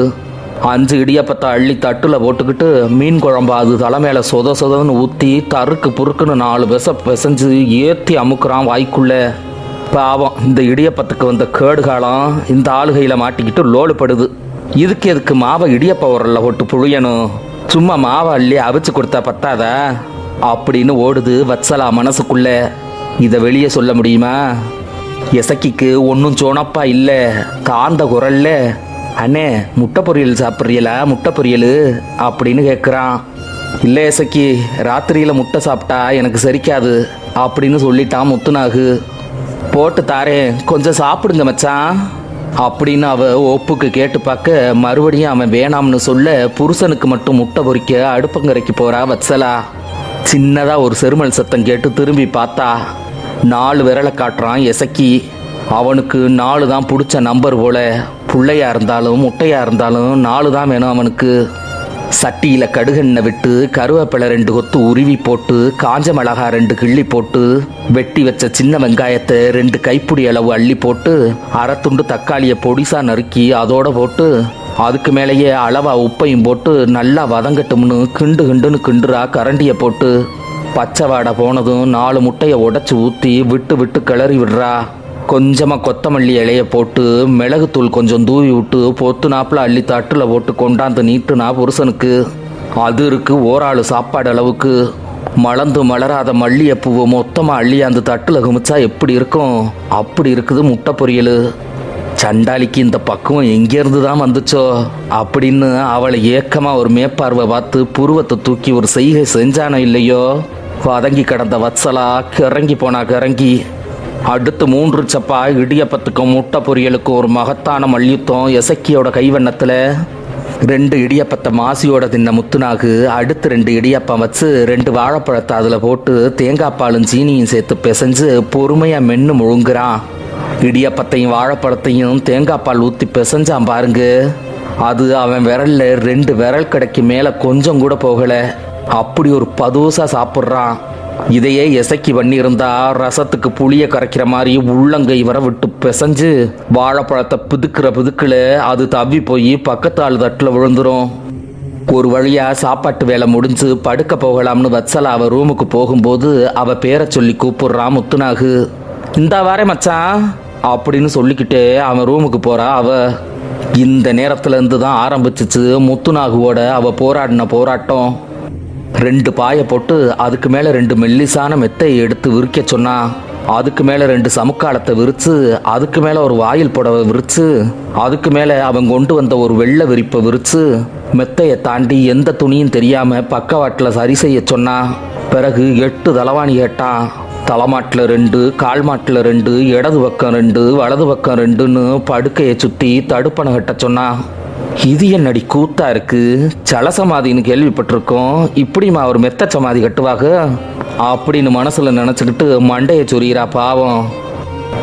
5 இடியப்பத்தை அள்ளி தட்டில் போட்டுக்கிட்டு மீன் குழம்பு அது தலை மேலே சொதன்னு ஊற்றி தருக்கு புருக்குன்னு 4 விச பிசைஞ்சு ஏற்றி அமுக்குறான் வாய்க்குள்ளே. பாவம், இந்த இடியப்பத்துக்கு வந்த கேடு காலம் இந்த ஆளுகையில் மாட்டிக்கிட்டு லோடுபடுது. இதுக்கு எதுக்கு மாவை இடியப்ப உரல்ல போட்டு புழியணும்? சும்மா மாவை அள்ளி அவிச்சு கொடுத்தா பத்தாதா அப்படின்னு ஓடுது வத்சலா மனசுக்குள்ளே. இதை வெளியே சொல்ல முடியுமா? எசக்கிக்கு ஒன்றும் சோனப்பா இல்லை. காந்த குரல்ல, அண்ணே முட்டை பொரியல் சாப்பிட்றீங்களா, முட்டை பொரியல் அப்படின்னு கேட்குறான். இல்லை எசக்கி, ராத்திரியில் முட்டை சாப்பிட்டா எனக்கு சரிக்காது அப்படின்னு சொல்லிட்டான் முத்துநாகு. போட்டு தாரேன், கொஞ்சம் சாப்பிடுங்க மச்சான் அப்படின்னு அவ ஒப்புக்கு கேட்டு பார்க்க மறுபடியும் அவன் வேணாம்னு சொல்ல புருஷனுக்கு மட்டும் முட்டை பொரிக்க அடுப்பங்கரைக்கு போகிறா வத்சலா. சின்னதாக ஒரு செருமல் சத்தம் கேட்டு திரும்பி பார்த்தா 4 விரலை காட்டுறான் எசக்கி. அவனுக்கு 4 தான் பிடிச்ச நம்பர் போல. பிள்ளையா இருந்தாலும் முட்டையாக இருந்தாலும் 4 தான் வேணும் அவனுக்கு. சட்டியில் கடுகெண்ணெய் விட்டு கருவேப்பிலை 2 கொத்து உருவி போட்டு காஞ்ச மிளகாய் 2 கிள்ளி போட்டு வெட்டி வச்ச சின்ன வெங்காயத்தை 2 கைப்பிடி அளவு அள்ளி போட்டு அரை துண்டு தக்காளியை பொடிசா நறுக்கி அதோட போட்டு அதுக்கு மேலேயே அளவா உப்பையும் போட்டு நல்லா வதங்கட்டும்னு கிண்டுன்னு கிண்டுறா கரண்டியை போட்டு. 1 பச்சை வாடை போனதும் 4 முட்டையை உடைச்சி ஊற்றி விட்டு கிளறி விடுறா. கொஞ்சமாக கொத்தமல்லி இலைய போட்டு மிளகுத்தூள் கொஞ்சம் தூவி விட்டு பொத்து நாப்பில் அள்ளி தட்டில் போட்டு கொண்டாந்து நீட்டுனா புருஷனுக்கு. அது இருக்கு ஓராளு சாப்பாடு அளவுக்கு. மலர்ந்து மலராத மல்லிகைப்பூவை மொத்தமாக அள்ளி அந்த தட்டில் குமிச்சா எப்படி இருக்கும், அப்படி இருக்குது முட்டை பொரியல். சண்டாளிக்கு இந்த பக்குவம் எங்கேருந்து தான் வந்துச்சோ அப்படின்னு அவளை ஏக்கமாக ஒரு மேற்பார்வை பார்த்து புருவத்தை தூக்கி ஒரு செய்கை செஞ்சானோ இல்லையோ, வதங்கி கிடந்த வத்சலா கிறங்கி போனா கிறங்கி. அடுத்து 3 சப்பா இடியப்பத்துக்கும் முட்டை பொரியலுக்கும் ஒரு மகத்தான மல்யுத்தம் எசக்கியோட கைவண்ணத்தில். 2 இடியப்பத்தை மாசியோட தின்ன முத்துனாகு அடுத்து 2 இடியப்பம் வச்சு 2 வாழைப்பழத்தை அதில் போட்டு தேங்காய் பாலும் சீனியும் சேர்த்து பிசைஞ்சு பொறுமையாக மென்று முழுங்குறான். இடியப்பத்தையும் வாழைப்பழத்தையும் தேங்காய் பால் ஊற்றி பிசைஞ்சான் பாருங்க. அது அவன் விரல்ல 2 விரல் கடைக்கு மேலே கொஞ்சம் கூட போகலை. அப்படி ஒரு பதூசா சாப்பிட்றான். இதையே எசக்கி பண்ணியிருந்தா ரசத்துக்கு புளியை கரைக்கிற மாதிரி உள்ளங்கை வர விட்டு பிசைஞ்சு வாழைப்பழத்தை பிதுக்கில் அது தவ்வி போய் பக்கத்து ஆள் தட்டில் விழுந்துரும். ஒரு வழியாக சாப்பாட்டு வேலை முடிஞ்சு படுக்க போகலாம்னு வத்சலா அவள் ரூமுக்கு போகும்போது அவள் பேரை சொல்லி கூப்பிடுறான் முத்துனாகு. இந்த வாரே மச்சான் அப்படின்னு சொல்லிக்கிட்டே அவன் ரூமுக்கு போறா அவ. இந்த நேரத்துல இருந்து தான் ஆரம்பிச்சிச்சு முத்துநாகுவோட அவ போராடின போராட்டம். 2 பாயை போட்டு அதுக்கு மேல 2 மெல்லிசான மெத்தையை எடுத்து விரிக்க சொன்னா. அதுக்கு மேல 2 சமுக்காலத்தை விரிச்சு, அதுக்கு மேல ஒரு வாயில் புடவை விரிச்சு, அதுக்கு மேல அவன் கொண்டு வந்த ஒரு வெள்ளை விரிப்பை விரிச்சு மெத்தையை தாண்டி எந்த துணியும் தெரியாம பக்கவாட்டில் சரி செய்ய சொன்னா. பிறகு 8 தலவாணி கேட்டான். தலைமாட்டில் 2, கால் மாட்டில் 2, இடது பக்கம் 2, வலது பக்கம் 2ன்னு படுக்கையை சுற்றி தடுப்பணை கட்ட சொன்னா. இது என்னடி கூத்தா இருக்கு, சலசமாதின்னு கேள்விப்பட்டிருக்கோம், இப்படிமா ஒரு மெத்த சமாதி கட்டுவாங்க அப்படின்னு மனசுல நினச்சிக்கிட்டு மண்டையை சொரிகிறா பாவம்.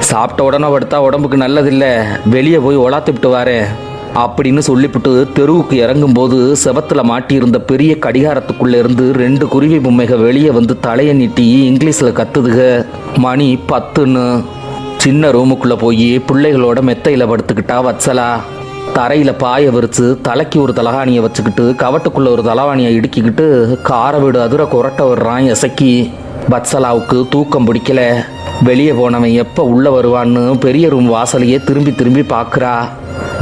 சாப்பிட்ட உடனே படுத்தா உடம்புக்கு நல்லதில்லை, வெளியே போய் உலாத்திவிட்டு வாரேன் அப்படின்னு சொல்லிவிட்டு தெருவுக்கு இறங்கும்போது செவத்துல மாட்டியிருந்த பெரிய கடிகாரத்துக்குள்ள இருந்து 2 குருவி பொம்மைகள் வெளியே வந்து தலையை நீட்டி இங்கிலீஷில் கத்துதுக. மணி 10ன்னு. சின்ன ரூமுக்குள்ளே போய் பிள்ளைகளோட மெத்தையில் படுத்துக்கிட்டா வத்சலா. தரையில் பாயை விரிச்சு தலைக்கு ஒரு தலகாணியை வச்சுக்கிட்டு கவட்டுக்குள்ளே ஒரு தலவாணியை இடுக்கிக்கிட்டு கார வீடு அதிர கொரட்ட விடுறான் எசக்கி. வத்சலாவுக்கு தூக்கம் பிடிக்கல. வெளியே போனவன் எப்போ உள்ளே வருவான்னு பெரிய ரூம் வாசலையே திரும்பி திரும்பி பார்க்குறா.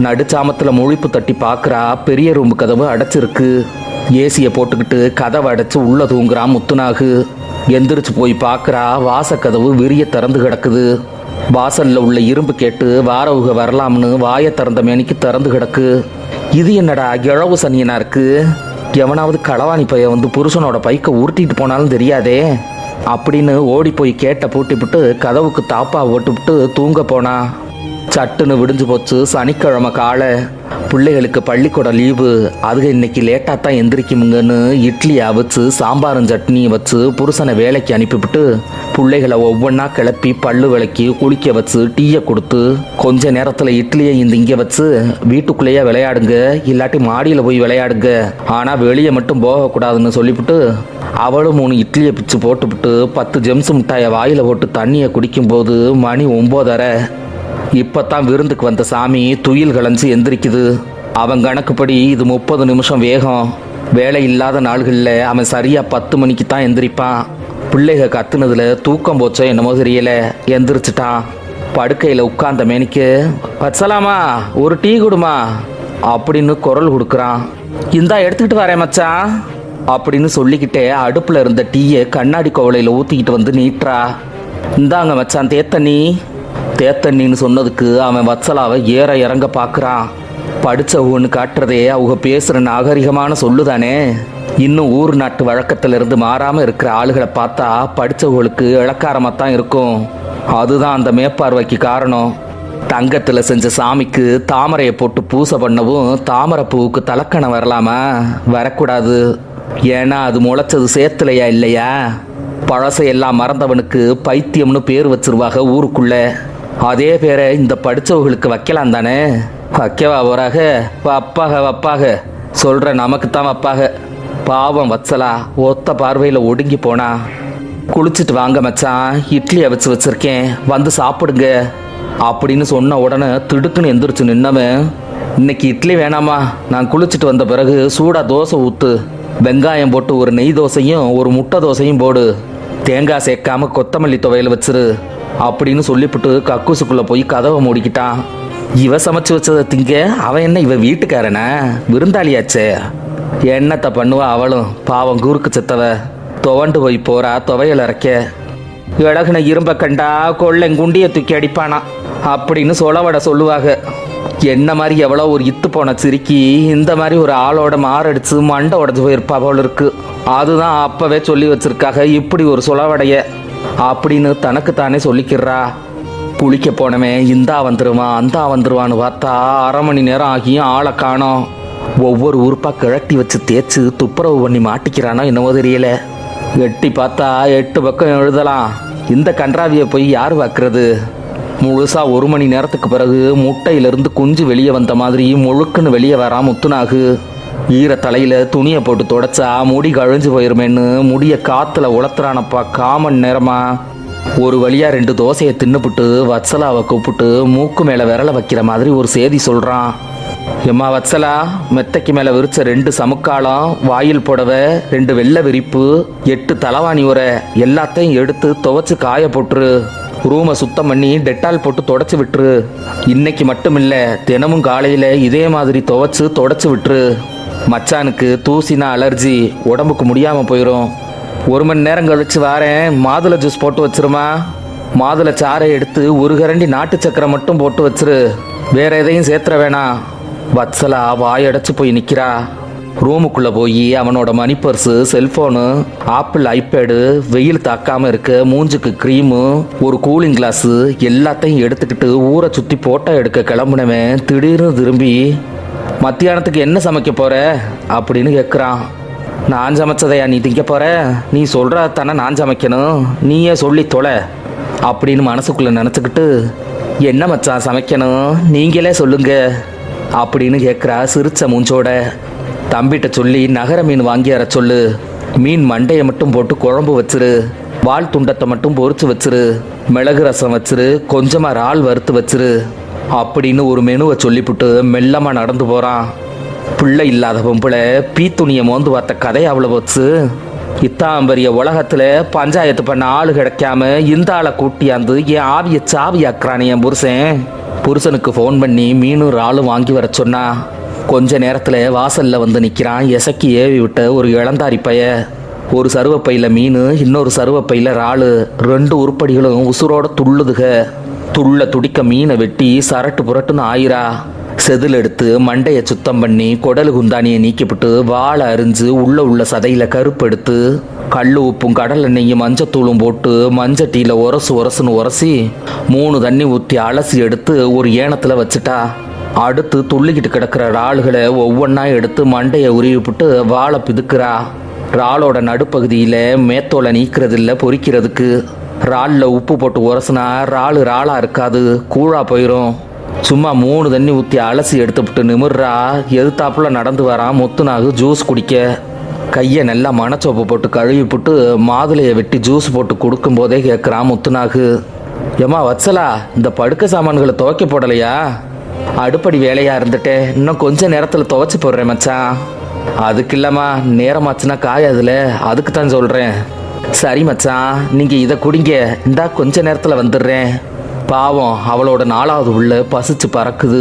நடுச்சாமத்தில் முழிப்பு தட்டி பார்க்குறா. பெரிய ரூம் கதவு அடைச்சிருக்கு. ஏசியை போட்டுக்கிட்டு கதவை அடைச்சி உள்ளே தூங்குறான் முத்துநாகு. எந்திரிச்சு போய் பார்க்குறா. வாசக்கதவு விரிய திறந்து கிடக்குது. வாசலில் உள்ள இரும்பு கேட்டு வாரவுக வரலாம்னு வாயை திறந்த மேனிக்கு திறந்து கிடக்கு. இது என்னடா இழவு சனியனா இருக்கு, எவனாவது களவாணி பைய வந்து புருஷனோட பைக்கை உருட்டிட்டு போனாலும் தெரியாதே அப்படின்னு ஓடி போய் கேட்ட பூட்டிவிட்டு கதவுக்கு தாப்பா ஓட்டுவிட்டு தூங்க போனா. சட்டுன்னு விடிஞ்சு போச்சு சனிக்கிழமை காலை. பிள்ளைகளுக்கு பள்ளிக்கூடம் லீவு. அதுக இன்னைக்கு லேட்டாக தான் எந்திரிக்குமுங்கன்னு இட்லி அவிச்சு சாம்பாரும் சட்னியும் வச்சு புருஷனை வேலைக்கு அனுப்பிவிட்டு பிள்ளைகளை ஒவ்வொன்றா கிளப்பி பல்லு விளக்கி குளிக்க வச்சு டீயை கொடுத்து கொஞ்ச நேரத்தில் இட்லியை இங்கே வச்சு வீட்டுக்குள்ளேயே விளையாடுங்க, இல்லாட்டி மாடியில் போய் விளையாடுங்க, ஆனால் வெளியே மட்டும் போகக்கூடாதுன்னு சொல்லிவிட்டு அவளும் 3 இட்லியை பிச்சு போட்டுவிட்டு 10 ஜெம்ஸ் மிட்டாயை வாயில் போட்டு தண்ணியை குடிக்கும்போது மணி 9:30. இப்போத்தான் விருந்துக்கு வந்த சாமி துயில் களைஞ்சு எந்திரிக்குது. அவன் கணக்குப்படி இது 30 நிமிஷம் வேகம். வேலை இல்லாத நாள்களில் அவன் சரியாக 10 மணிக்கு தான் எந்திரிப்பான். பிள்ளைக கத்துனதுல தூக்கம் போச்சோ என்னமோ தெரியல, எந்திரிச்சிட்டான். படுக்கையில் உட்கார்ந்த மேனிக்கு வச்சலாமா ஒரு டீ கொடுமா அப்படின்னு குரல் கொடுக்குறான். இந்தா எடுத்துக்கிட்டு வரேன் மச்சான் அப்படின்னு சொல்லிக்கிட்டே அடுப்பில் இருந்த டீயை கண்ணாடி கோவலையில் ஊற்றிக்கிட்டு வந்து நீட்டுறா. இந்தாங்க மச்சான் தேத்தண்ணி. தேத்தண்ணின்னு சொன்னதுக்கு அவன் வத்சலாவை ஏற இறங்க பார்க்குறான். படித்தவன்னு காட்டுறதே அவங்க பேசுகிற நாகரிகமான சொல்லுதானே. இன்னும் ஊர் நாட்டு வழக்கத்திலிருந்து மாறாமல் இருக்கிற ஆளுகளை பார்த்தா படித்தவங்களுக்கு இளக்காரமாக தான் இருக்கும். அதுதான் அந்த மேற்பார்வைக்கு காரணம். தங்கத்தில் செஞ்ச சாமிக்கு தாமரையை போட்டு பூசை பண்ணவும் தாமரை பூவுக்கு தலக்கணம் வரலாமா? வரக்கூடாது. ஏன்னா அது முளைச்சது சேத்துலையா இல்லையா? பழசையெல்லாம் மறந்தவனுக்கு பைத்தியம்னு பேர் வச்சிருவாங்க ஊருக்குள்ள. அதே பேரை இந்த படித்தவர்களுக்கு வைக்கலாம் தானே. வைக்கவா போறாக? வப்பாக சொல்கிற நமக்கு தான் வப்பாக. பாவம் வத்சலா ஒத்த பார்வையில் ஒடுங்கி போனா. குளிச்சுட்டு வாங்க மச்சான், இட்லி அவிச்சு வச்சிருக்கேன், வந்து சாப்பிடுங்க அப்படின்னு சொன்ன உடனே திடுக்குன்னு எந்திரிச்சு நின்னவன், இன்னைக்கு இட்லி வேணாமா, நான் குளிச்சுட்டு வந்த பிறகு சூடாக தோசை ஊற்று, வெங்காயம் போட்டு ஒரு நெய் தோசையும் ஒரு முட்டை தோசையும் போடு, தேங்காய் சேர்க்காம கொத்தமல்லி துவையல் வச்சிரு அப்படின்னு சொல்லிவிட்டு கக்கூசுக்குள்ளே போய் கதவை மூடிக்கிட்டான். இவ சமைச்சு வச்சதை திங்க அவன் என்ன இவ வீட்டுக்காரனா, விருந்தாளியாச்சே. என்னத்தை பண்ணுவா அவளும், பாவம் கூருக்கு செத்தவ. துவண்டு போய் போறா துவையல் அரைக்க. இழகுன இரும்ப கண்டா கொள்ளைங்குண்டிய தூக்கி அடிப்பானா அப்படின்னு சொலவட சொல்லுவாங்க. என்ன மாதிரி எவ்வளோ ஒரு இத்து போன சிரிக்கி இந்த மாதிரி ஒரு ஆளோட மாரடிச்சு மண்டை உடஞ்சு போயிருப்பா போல இருக்கு. அதுதான் அப்பவே சொல்லி வச்சிருக்காங்க இப்படி ஒரு சொலவடைய அப்படின்னு தனக்குத்தானே சொல்லிக்கிறா. குளிக்க போனவன் இந்தா வந்துருவான் அந்தா வந்துருவான்னு பார்த்தா அரை மணி நேரம் ஆகியும் ஆளை காணோம். ஒவ்வொரு உறுப்பா கிழட்டி வச்சு தேய்ச்சி துப்புரவு பண்ணி மாட்டிக்கிறானோ என்னவோ தெரியல. எட்டி பார்த்தா 8 பக்கம் எழுதலாம். இந்த கன்றாவியை போய் யார் பார்க்கறது? முழுசா 1 மணி நேரத்துக்கு பிறகு முட்டையிலிருந்து குஞ்சு வெளியே வந்த மாதிரி முழுக்குன்னு வெளியே வரான் முத்துநாகு. ஈர தலையில துணியை போட்டு தொடச்சா முடி கழிஞ்சு போயிருமேன்னு முடிய காத்துல உளத்துறானப்பா. காமன் நேரமா ஒரு வழியா 2 தோசையை தின்னுபிட்டு வத்சலாவை கூப்பிட்டு மூக்கு மேல விரல வைக்கிற மாதிரி ஒரு செய்தி சொல்றான். எம்மா வத்சலா, மெத்தைக்கு மேல விரிச்ச 2 சமுக்காலம், வாயில் புடவை, 2 வெள்ளை விரிப்பு, 8 தலவாணி உரை எல்லாத்தையும் எடுத்து துவைச்சு காய போட்டுரு. ரூமை சுத்தம் பண்ணி டெட்டால் போட்டு தொடச்சி விட்டுரு. இன்னைக்கு மட்டும் இல்லை, தினமும் காலையில் இதே மாதிரி துவைச்சு தொடச்சி விட்டுரு. மச்சானுக்கு தூசினா அலர்ஜி, உடம்புக்கு முடியாமல் போயிடும். 1 மணி நேரம் கழிச்சு வாரேன், மாதுளை ஜூஸ் போட்டு வச்சிருமா. மாதுளை சாறை எடுத்து 1 கரண்டி நாட்டு சக்கரை மட்டும் போட்டு வச்சிரு. வேற எதையும் சேர்த்துற வேணாம். வத்சலா வாயடைச்சு போய் நிற்கிறா. ரூமுக்குள்ளே போய் அவனோட மணி பர்ஸு, செல்ஃபோனு, ஆப்பிள் ஐபேடு, வெயில் தாக்காமல் இருக்க மூஞ்சுக்கு க்ரீமு, ஒரு கூலிங் கிளாஸு எல்லாத்தையும் எடுத்துக்கிட்டு ஊரை சுற்றி போட்டோ எடுக்க கிளம்புனவன் திடீர்னு திரும்பி, மத்தியானத்துக்கு என்ன சமைக்க போகிற அப்படின்னு கேட்குறான். நான் சமைச்சதையா நீ திங்க போகிற? நீ சொல்கிறா தானே நான் சமைக்கணும், நீயே சொல்லி தொலை அப்படின்னு மனசுக்குள்ளே நினச்சிக்கிட்டு, என்ன மச்சான் சமைக்கணும் நீங்களே சொல்லுங்க அப்படின்னு கேட்குறா சிரிச்ச மூஞ்சோட. தம்பிகிட்ட சொல்லி நகர மீன் வாங்கி வர சொல்லு. மீன் மண்டையை மட்டும் போட்டு குழம்பு வச்சிரு. வால் துண்டத்தை மட்டும் பொரிச்சு வச்சிரு. மிளகு ரசம் வச்சிரு. கொஞ்சமாக இறால் வறுத்து வச்சிரு அப்படின்னு ஒரு மெனுவை சொல்லிவிட்டு மெல்லமாக நடந்து போகிறான். பிள்ளை இல்லாத பொம்பளை பீத்துணியை மோந்து பார்த்த கதை அவ்வளோ போச்சு. இத்தாம்பரிய உலகத்தில் பஞ்சாயத்து பண்ண ஆளு கிடைக்காம இந்த ஆளை கூட்டியாந்து என் ஆவியை சாவியாக்குறானே என் புருஷனுக்கு ஃபோன் பண்ணி மீனும் இறாலும் வாங்கி வர சொன்னா. கொஞ்ச நேரத்தில் வாசலில் வந்து நிற்கிறான் எசக்கி ஏவி விட்ட ஒரு இளந்தாரி பைய. ஒரு சருவப்பையில் மீன், இன்னொரு சருவப்பையில் இறாலு. 2 உருப்படிகளும் உசுரோட துள்ளுதுக. துள்ள துடிக்க மீனை வெட்டி சரட்டு புரட்டுன்னு ஆயிரா. செதில் எடுத்து மண்டையை சுத்தம் பண்ணி குடலு குந்தானியை நீக்கிவிட்டு வாழை அரிஞ்சு உள்ள சதையில் கருப்பு எடுத்து கல் உப்பும் கடல் எண்ணெயும் மஞ்சத்தூளும் போட்டு மஞ்சட்டியில் உரசுன்னு உரசி 3 தண்ணி ஊற்றி அலசி எடுத்து ஒரு ஏனத்தில் வச்சுட்டா. அடுத்து துள்ளிக்கிட்டு கிடக்கிற இறால்களை ஒவ்வொன்றா எடுத்து மண்டையை உருவிப்பிட்டு வாழை பிதுக்குறா. இறாலோட நடுப்பகுதியில் மேத்தோலை நீக்கிறதில்ல பொரிக்கிறதுக்கு. இறாலில் உப்பு போட்டு உரசுனா இறாலாக இருக்காது, கூழா போயிடும். சும்மா 3 தண்ணி ஊற்றி அலசி எடுத்துவிட்டு நிமிர்றா. எதிர்த்தாப்புல நடந்து வரான் முத்துநாகு ஜூஸ் குடிக்க. கையை நல்லா மணச்சோப்பு போட்டு கழுவிப்புட்டு மாதுளையை வெட்டி ஜூஸ் போட்டு கொடுக்கும் போதே கேட்குறான் முத்துநாகு, ஏம்மா வத்சலா, இந்த படுக்க சாமான்களை துவைக்க போடலையா? அடுப்படி வேலையாக இருந்துட்டேன், இன்னும் கொஞ்சம் நேரத்தில் துவைச்சி போடுறேன் மச்சான். அதுக்கு இல்லைம்மா, நேரமாச்சுன்னா காயாதுல, அதுக்கு தான் சொல்கிறேன். சரி மச்சான், நீங்கள் இதை குடிங்க, இந்தா கொஞ்ச நேரத்தில் வந்துடுறேன். பாவம், அவளோட 4வது உள்ள பசிச்சு பறக்குது.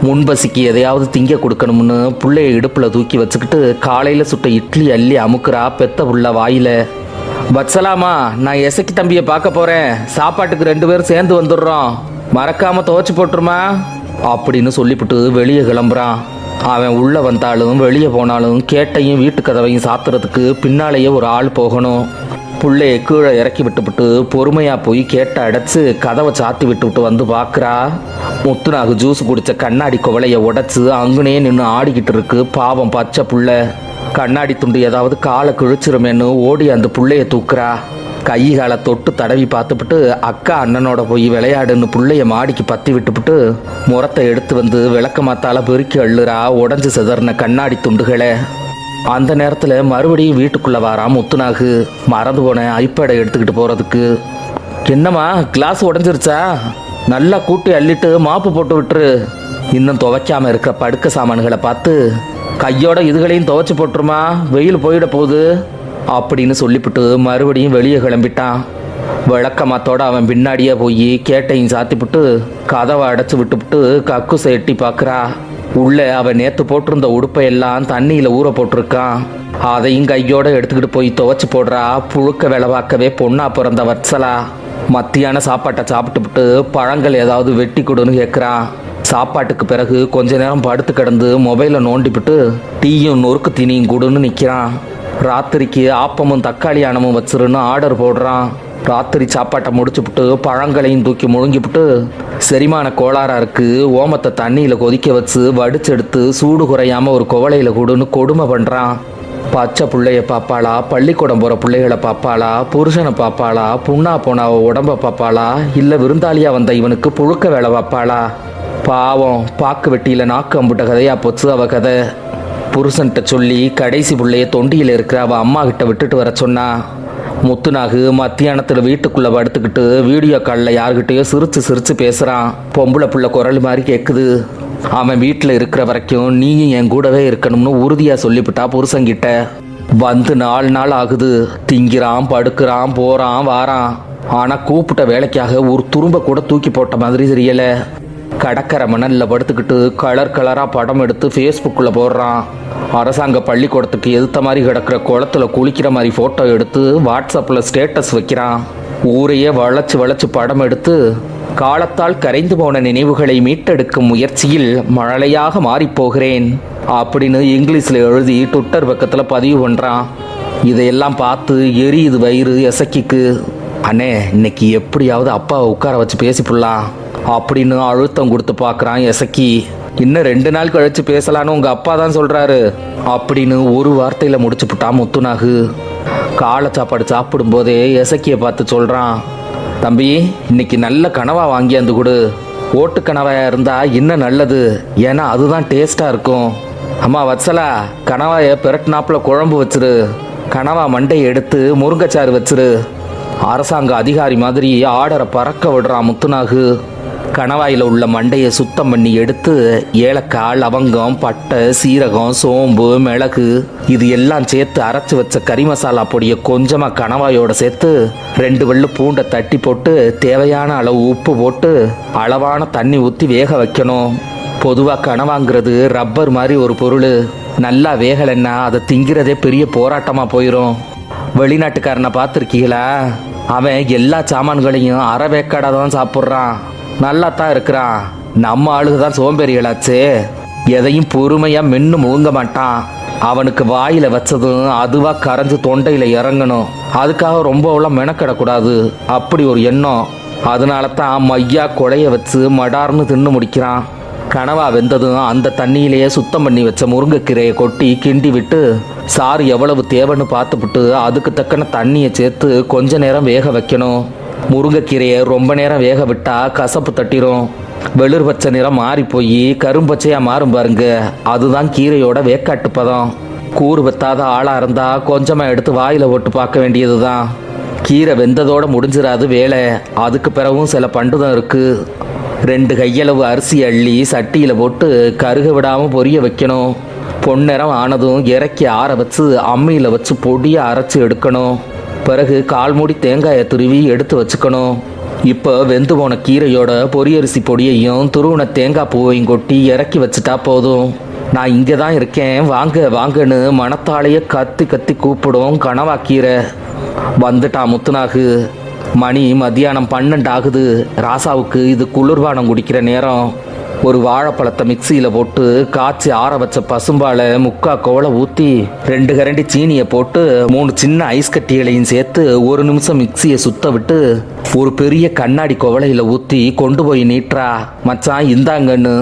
முன்பசிக்கு எதையாவது திங்க கொடுக்கணும்னு பிள்ளைய இடுப்பில் தூக்கி வச்சுக்கிட்டு காலையில் சுட்ட இட்லி அள்ளி அமுக்குறா பெத்த உள்ள வாயில். வத்சலாமா, நான் எசக்கி தம்பியை பார்க்க போகிறேன், சாப்பாட்டுக்கு 2 பேரும் சேர்ந்து வந்துடுறோம், மறக்காமல் துவைச்சி போட்டுருமா அப்படின்னு சொல்லிவிட்டு வெளியே கிளம்புறான். அவன் உள்ளே வந்தாலும் வெளியே போனாலும் கேட்டையும் வீட்டு கதவையும் சாத்துறதுக்கு பின்னாலேயே ஒரு ஆள் போகணும். புள்ளையை கீழே இறக்கி விட்டுவிட்டு பொறுமையாக போய் கேட்டை அடைச்சி கதவை சாத்தி விட்டுவிட்டு வந்து பார்க்குறா. முத்துநாகு ஜூஸ் குடித்த கண்ணாடி குவளையை உடைச்சி அங்குனே நின்று ஆடிக்கிட்டு இருக்கு பாவம் பச்சை புள்ள. கண்ணாடி துண்டு ஏதாவது காலை கிழிச்சிருமேன்னு ஓடி அந்த புள்ளைய தூக்குறா. கை காலை தொட்டு தடவி பார்த்துப்பிட்டு அக்கா அண்ணனோட போய் விளையாடுன்னு புள்ளைய மாடிக்கு பற்றி விட்டுவிட்டு முறத்தை எடுத்து வந்து விளக்க மாத்தால பெருக்கி அள்ளுறா உடஞ்சி சிதறின கண்ணாடி துண்டுகளை. அந்த நேரத்தில் மறுபடியும் வீட்டுக்குள்ளே வரான் முத்துநாகு, மறந்து போனேன் ஐப்பேடை எடுத்துக்கிட்டு போகிறதுக்கு. என்னம்மா, கிளாஸ் உடஞ்சிருச்சா? நல்லா கூட்டி அள்ளிட்டு மாப்பு போட்டு விட்டுரு. இன்னும் துவைக்காமல் இருக்க படுக்க சாமான்களை பார்த்து கையோட இதுகளையும் துவைச்சி போட்டுருமா, வெயில் போயிட போகுது. அப்படின்னு சொல்லிவிட்டு மறுபடியும் வெளியே கிளம்பிட்டான். விளக்கமாத்தோட அவன் பின்னாடியே போய் கேட்டையும் சாத்திப்புட்டு கதவை அடைச்சி விட்டுவிட்டு கக்குசை எட்டி பார்க்குறா. உள்ள அவன் நேற்று போட்டிருந்த உடுப்பையெல்லாம் தண்ணியில் ஊற போட்டிருக்கான். அதையும் கையோட எடுத்துக்கிட்டு போய் துவைச்சி போடுறா. புழுக்க வேலை பார்க்கவே பொண்ணா பிறந்த வத்சலா. மத்தியான சாப்பாட்டை சாப்பிட்டுவிட்டு பழங்கள் ஏதாவது வெட்டி கொடுன்னு கேட்குறான். சாப்பாட்டுக்கு பிறகு கொஞ்ச நேரம் படுத்து கிடந்து மொபைலை நோண்டிவிட்டு டீயும் நொறுக்கு தீனியும் கொடுன்னு நிற்கிறான். ராத்திரிக்கு ஆப்பமும் தக்காளி ஆனமும் வச்சிருன்னு ஆர்டர் போடுறான். ராத்திரி சாப்பாட்டை முடிச்சுப்புட்டு பழங்களையும் தூக்கி முழுங்கிவிட்டு செரிமான கோளாறா இருக்கு, ஓமத்தை தண்ணியில் கொதிக்க வச்சு வடிச்செடுத்து சூடு குறையாமல் ஒரு குவளையில் கொடுன்னு கொடுமை பண்ணுறான். பச்சை பிள்ளைய பாப்பாளா, பள்ளிக்கூடம் போகிற பிள்ளைகளை பாப்பாளா, புருஷனை பாப்பாளா, புண்ணா போன உடம்பை பாப்பாளா, இல்லை விருந்தாளியாக வந்த இவனுக்கு புழுக்க வேலை பாப்பாளா? பாவம், பாக்கு வெட்டியில் நாக்கு அம்புட்ட கதையா போச்சு அவ கதை. புருஷன்கிட்ட சொல்லி கடைசி பிள்ளைய தொண்டியில் இருக்கிற அவள் அம்மா கிட்ட விட்டுட்டு வர சொன்னா. முத்துநாகு மத்தியானத்தில் வீட்டுக்குள்ளே படுத்துக்கிட்டு வீடியோ காலில் யார்கிட்டயோ சிரிச்சு சிரிச்சு பேசுகிறான். பொம்பளை பிள்ளை குரல் மாதிரி கேட்குது. அவன் வீட்டில் இருக்கிற வரைக்கும் நீயும் என் கூடவே இருக்கணும்னு உறுதியாக சொல்லிவிட்டா புருஷங்கிட்ட. வந்து 4 நாள் ஆகுது. திங்கிறான், படுக்கிறான், போகிறான், வாரான். ஆனால் கூப்பிட்ட வேலைக்காக ஒரு துரும்ப கூட தூக்கி போட்ட மாதிரி தெரியலை. கடற்கரை மணலில் படுத்துக்கிட்டு கலர் கலராக படம் எடுத்து ஃபேஸ்புக்கில் போடுறான். அரசாங்க பள்ளிக்கூடத்துக்கு எதிர்த்த மாதிரி கிடக்கிற குளத்துல குளிக்கிற மாதிரி ஃபோட்டோ எடுத்து வாட்ஸ்அப்பில் ஸ்டேட்டஸ் வைக்கிறான். ஊரையே வளைச்சு வளைச்சு படம் எடுத்து காலத்தால் கரைந்து போன நினைவுகளை மீட்டெடுக்கும் முயற்சியில் மழலையாக மாறிப்போகிறேன் அப்படின்னு இங்கிலீஷில் எழுதி ட்விட்டர் பக்கத்தில் பதிவு பண்ணுறான். இதையெல்லாம் பார்த்து எரியுது வயிறு எசக்கிக்கு. அண்ணே, இன்னைக்கு எப்படியாவது அப்பாவை உட்கார வச்சு பேசிப்புடலாம் அப்படின்னு அழுத்தம் கொடுத்து பார்க்குறான் எசக்கி. இன்னும் 2 நாள் கழிச்சு பேசலான்னு உங்கள் அப்பா தான் சொல்கிறாரு அப்படின்னு ஒரு வார்த்தையில் முடிச்சுப்புட்டான் முத்துநாகு. காலை சாப்பாடு சாப்பிடும்போதே எசக்கியை பார்த்து சொல்கிறான், தம்பி இன்னைக்கு நல்ல கனவா வாங்கியாந்து கொடு. ஓட்டு கனவாயாக இருந்தால் இன்னும் நல்லது, ஏன்னா அதுதான் டேஸ்ட்டாக இருக்கும். அம்மா வத்சலா, கனவாயை பெரட்டினாப்பில் குழம்பு வச்சிரு. கனவா மண்டையை எடுத்து முருங்கைச்சாறு வச்சிரு. அரசாங்க அதிகாரி மாதிரி ஆர்டரை பறக்க விடுறான் முத்துநாகு. கணவாயில் உள்ள மண்டையை சுத்தம் பண்ணி எடுத்து ஏலக்காய், லவங்கம், பட்டை, சீரகம், சோம்பு, மிளகு இது எல்லாம் சேர்த்து அரைச்சி வச்ச கறி மசாலா பொடியை கொஞ்சமாக கணவாயோட சேர்த்து 2 வெள்ளு பூண்டை தட்டி போட்டு தேவையான அளவு உப்பு போட்டு அளவான தண்ணி ஊற்றி வேக வைக்கணும். பொதுவாக கனவாங்கிறது ரப்பர் மாதிரி ஒரு பொருள். நல்லா வேகலைன்னா அதை திங்கிறதே பெரிய போராட்டமாக போயிடும். வெளிநாட்டுக்காரனை பார்த்துருக்கீங்களா? அவன் எல்லா சாமான்களையும் அரை வேக்காடாக தான் சாப்பிட்றான். நல்லா தான் இருக்கிறான். நம்ம ஆளுக தான் சோம்பேறிகளாச்சே. எதையும் பொறுமையாக மென்று முழுங்க மாட்டான். அவனுக்கு வாயில் வச்சதும் அதுவாக கரைஞ்சு தொண்டையில் இறங்கணும். அதுக்காக ரொம்பவெல்லாம் மெனக்கிடக்கூடாது, அப்படி ஒரு எண்ணம். அதனால தான் மையா கொடைய வச்சு மடார்னு தின்னு முடிக்கிறான். கனவா வெந்ததும் அந்த தண்ணியிலேயே சுத்தம் பண்ணி வச்ச முருங்கைக்கீரையை கொட்டி கிண்டி விட்டு சாறு எவ்வளவு தேவைன்னு பார்த்துப்புட்டு அதுக்கு தக்கன தண்ணியை சேர்த்து கொஞ்ச நேரம் வேக வைக்கணும். முருங்கைக்கீரையை ரொம்ப நேரம் வேக விட்டால் கசப்பு தட்டிரும். வெளிர் பச்சை நிறம் மாறி போய் கரும்பச்சையாக மாறும் பாருங்க, அதுதான் கீரையோட வேக்காட்டு பதம். கூறு வெத்தாத ஆளாக இருந்தால் கொஞ்சமாக எடுத்து வாயில் போட்டு பார்க்க வேண்டியது தான். கீரை வெந்ததோடு முடிஞ்சிடாது வேலை. அதுக்கு பிறகும் சில பண்டுதான் இருக்குது. 2 கையளவு அரிசி அள்ளி சட்டியில் போட்டு கருக விடாமல் பொரிய வைக்கணும். பொன்னிறம் ஆனதும் இறக்கி ஆற வச்சு அம்மியில் வச்சு பொடியை அரைச்சி எடுக்கணும். பிறகு 1/4 மூடி தேங்காயை துருவி எடுத்து வச்சுக்கணும். இப்போ வெந்து போன கீரையோட பொரியரிசி பொடியையும் துருவின தேங்காய் பூவையும் கொட்டி இறக்கி வச்சுட்டா போதும். நான் இங்கே தான் இருக்கேன், வாங்க வாங்கன்னு மனத்தாலேயே கத்தி கத்தி கூப்பிடும் கனவா கீரை. வந்துட்டான் முத்துநாகு. மணி மத்தியானம் 12 ஆகுது. ராசாவுக்கு இது குளிர்பானம் குடிக்கிற நேரம். ஒரு வாழைப்பழத்தை மிக்சியில் போட்டு காய்ச்சி ஆற வச்ச பசும்பாலை 3/4 கோவலை ஊற்றி 2 கரண்டி சீனியை போட்டு 3 சின்ன ஐஸ் கட்டிகளையும் சேர்த்து 1 நிமிஷம் மிக்சியை சுத்த விட்டு ஒரு பெரிய கண்ணாடி கோவலையில் ஊற்றி கொண்டு போய் நீட்டுறா. மச்சான் இந்தாங்கன்னு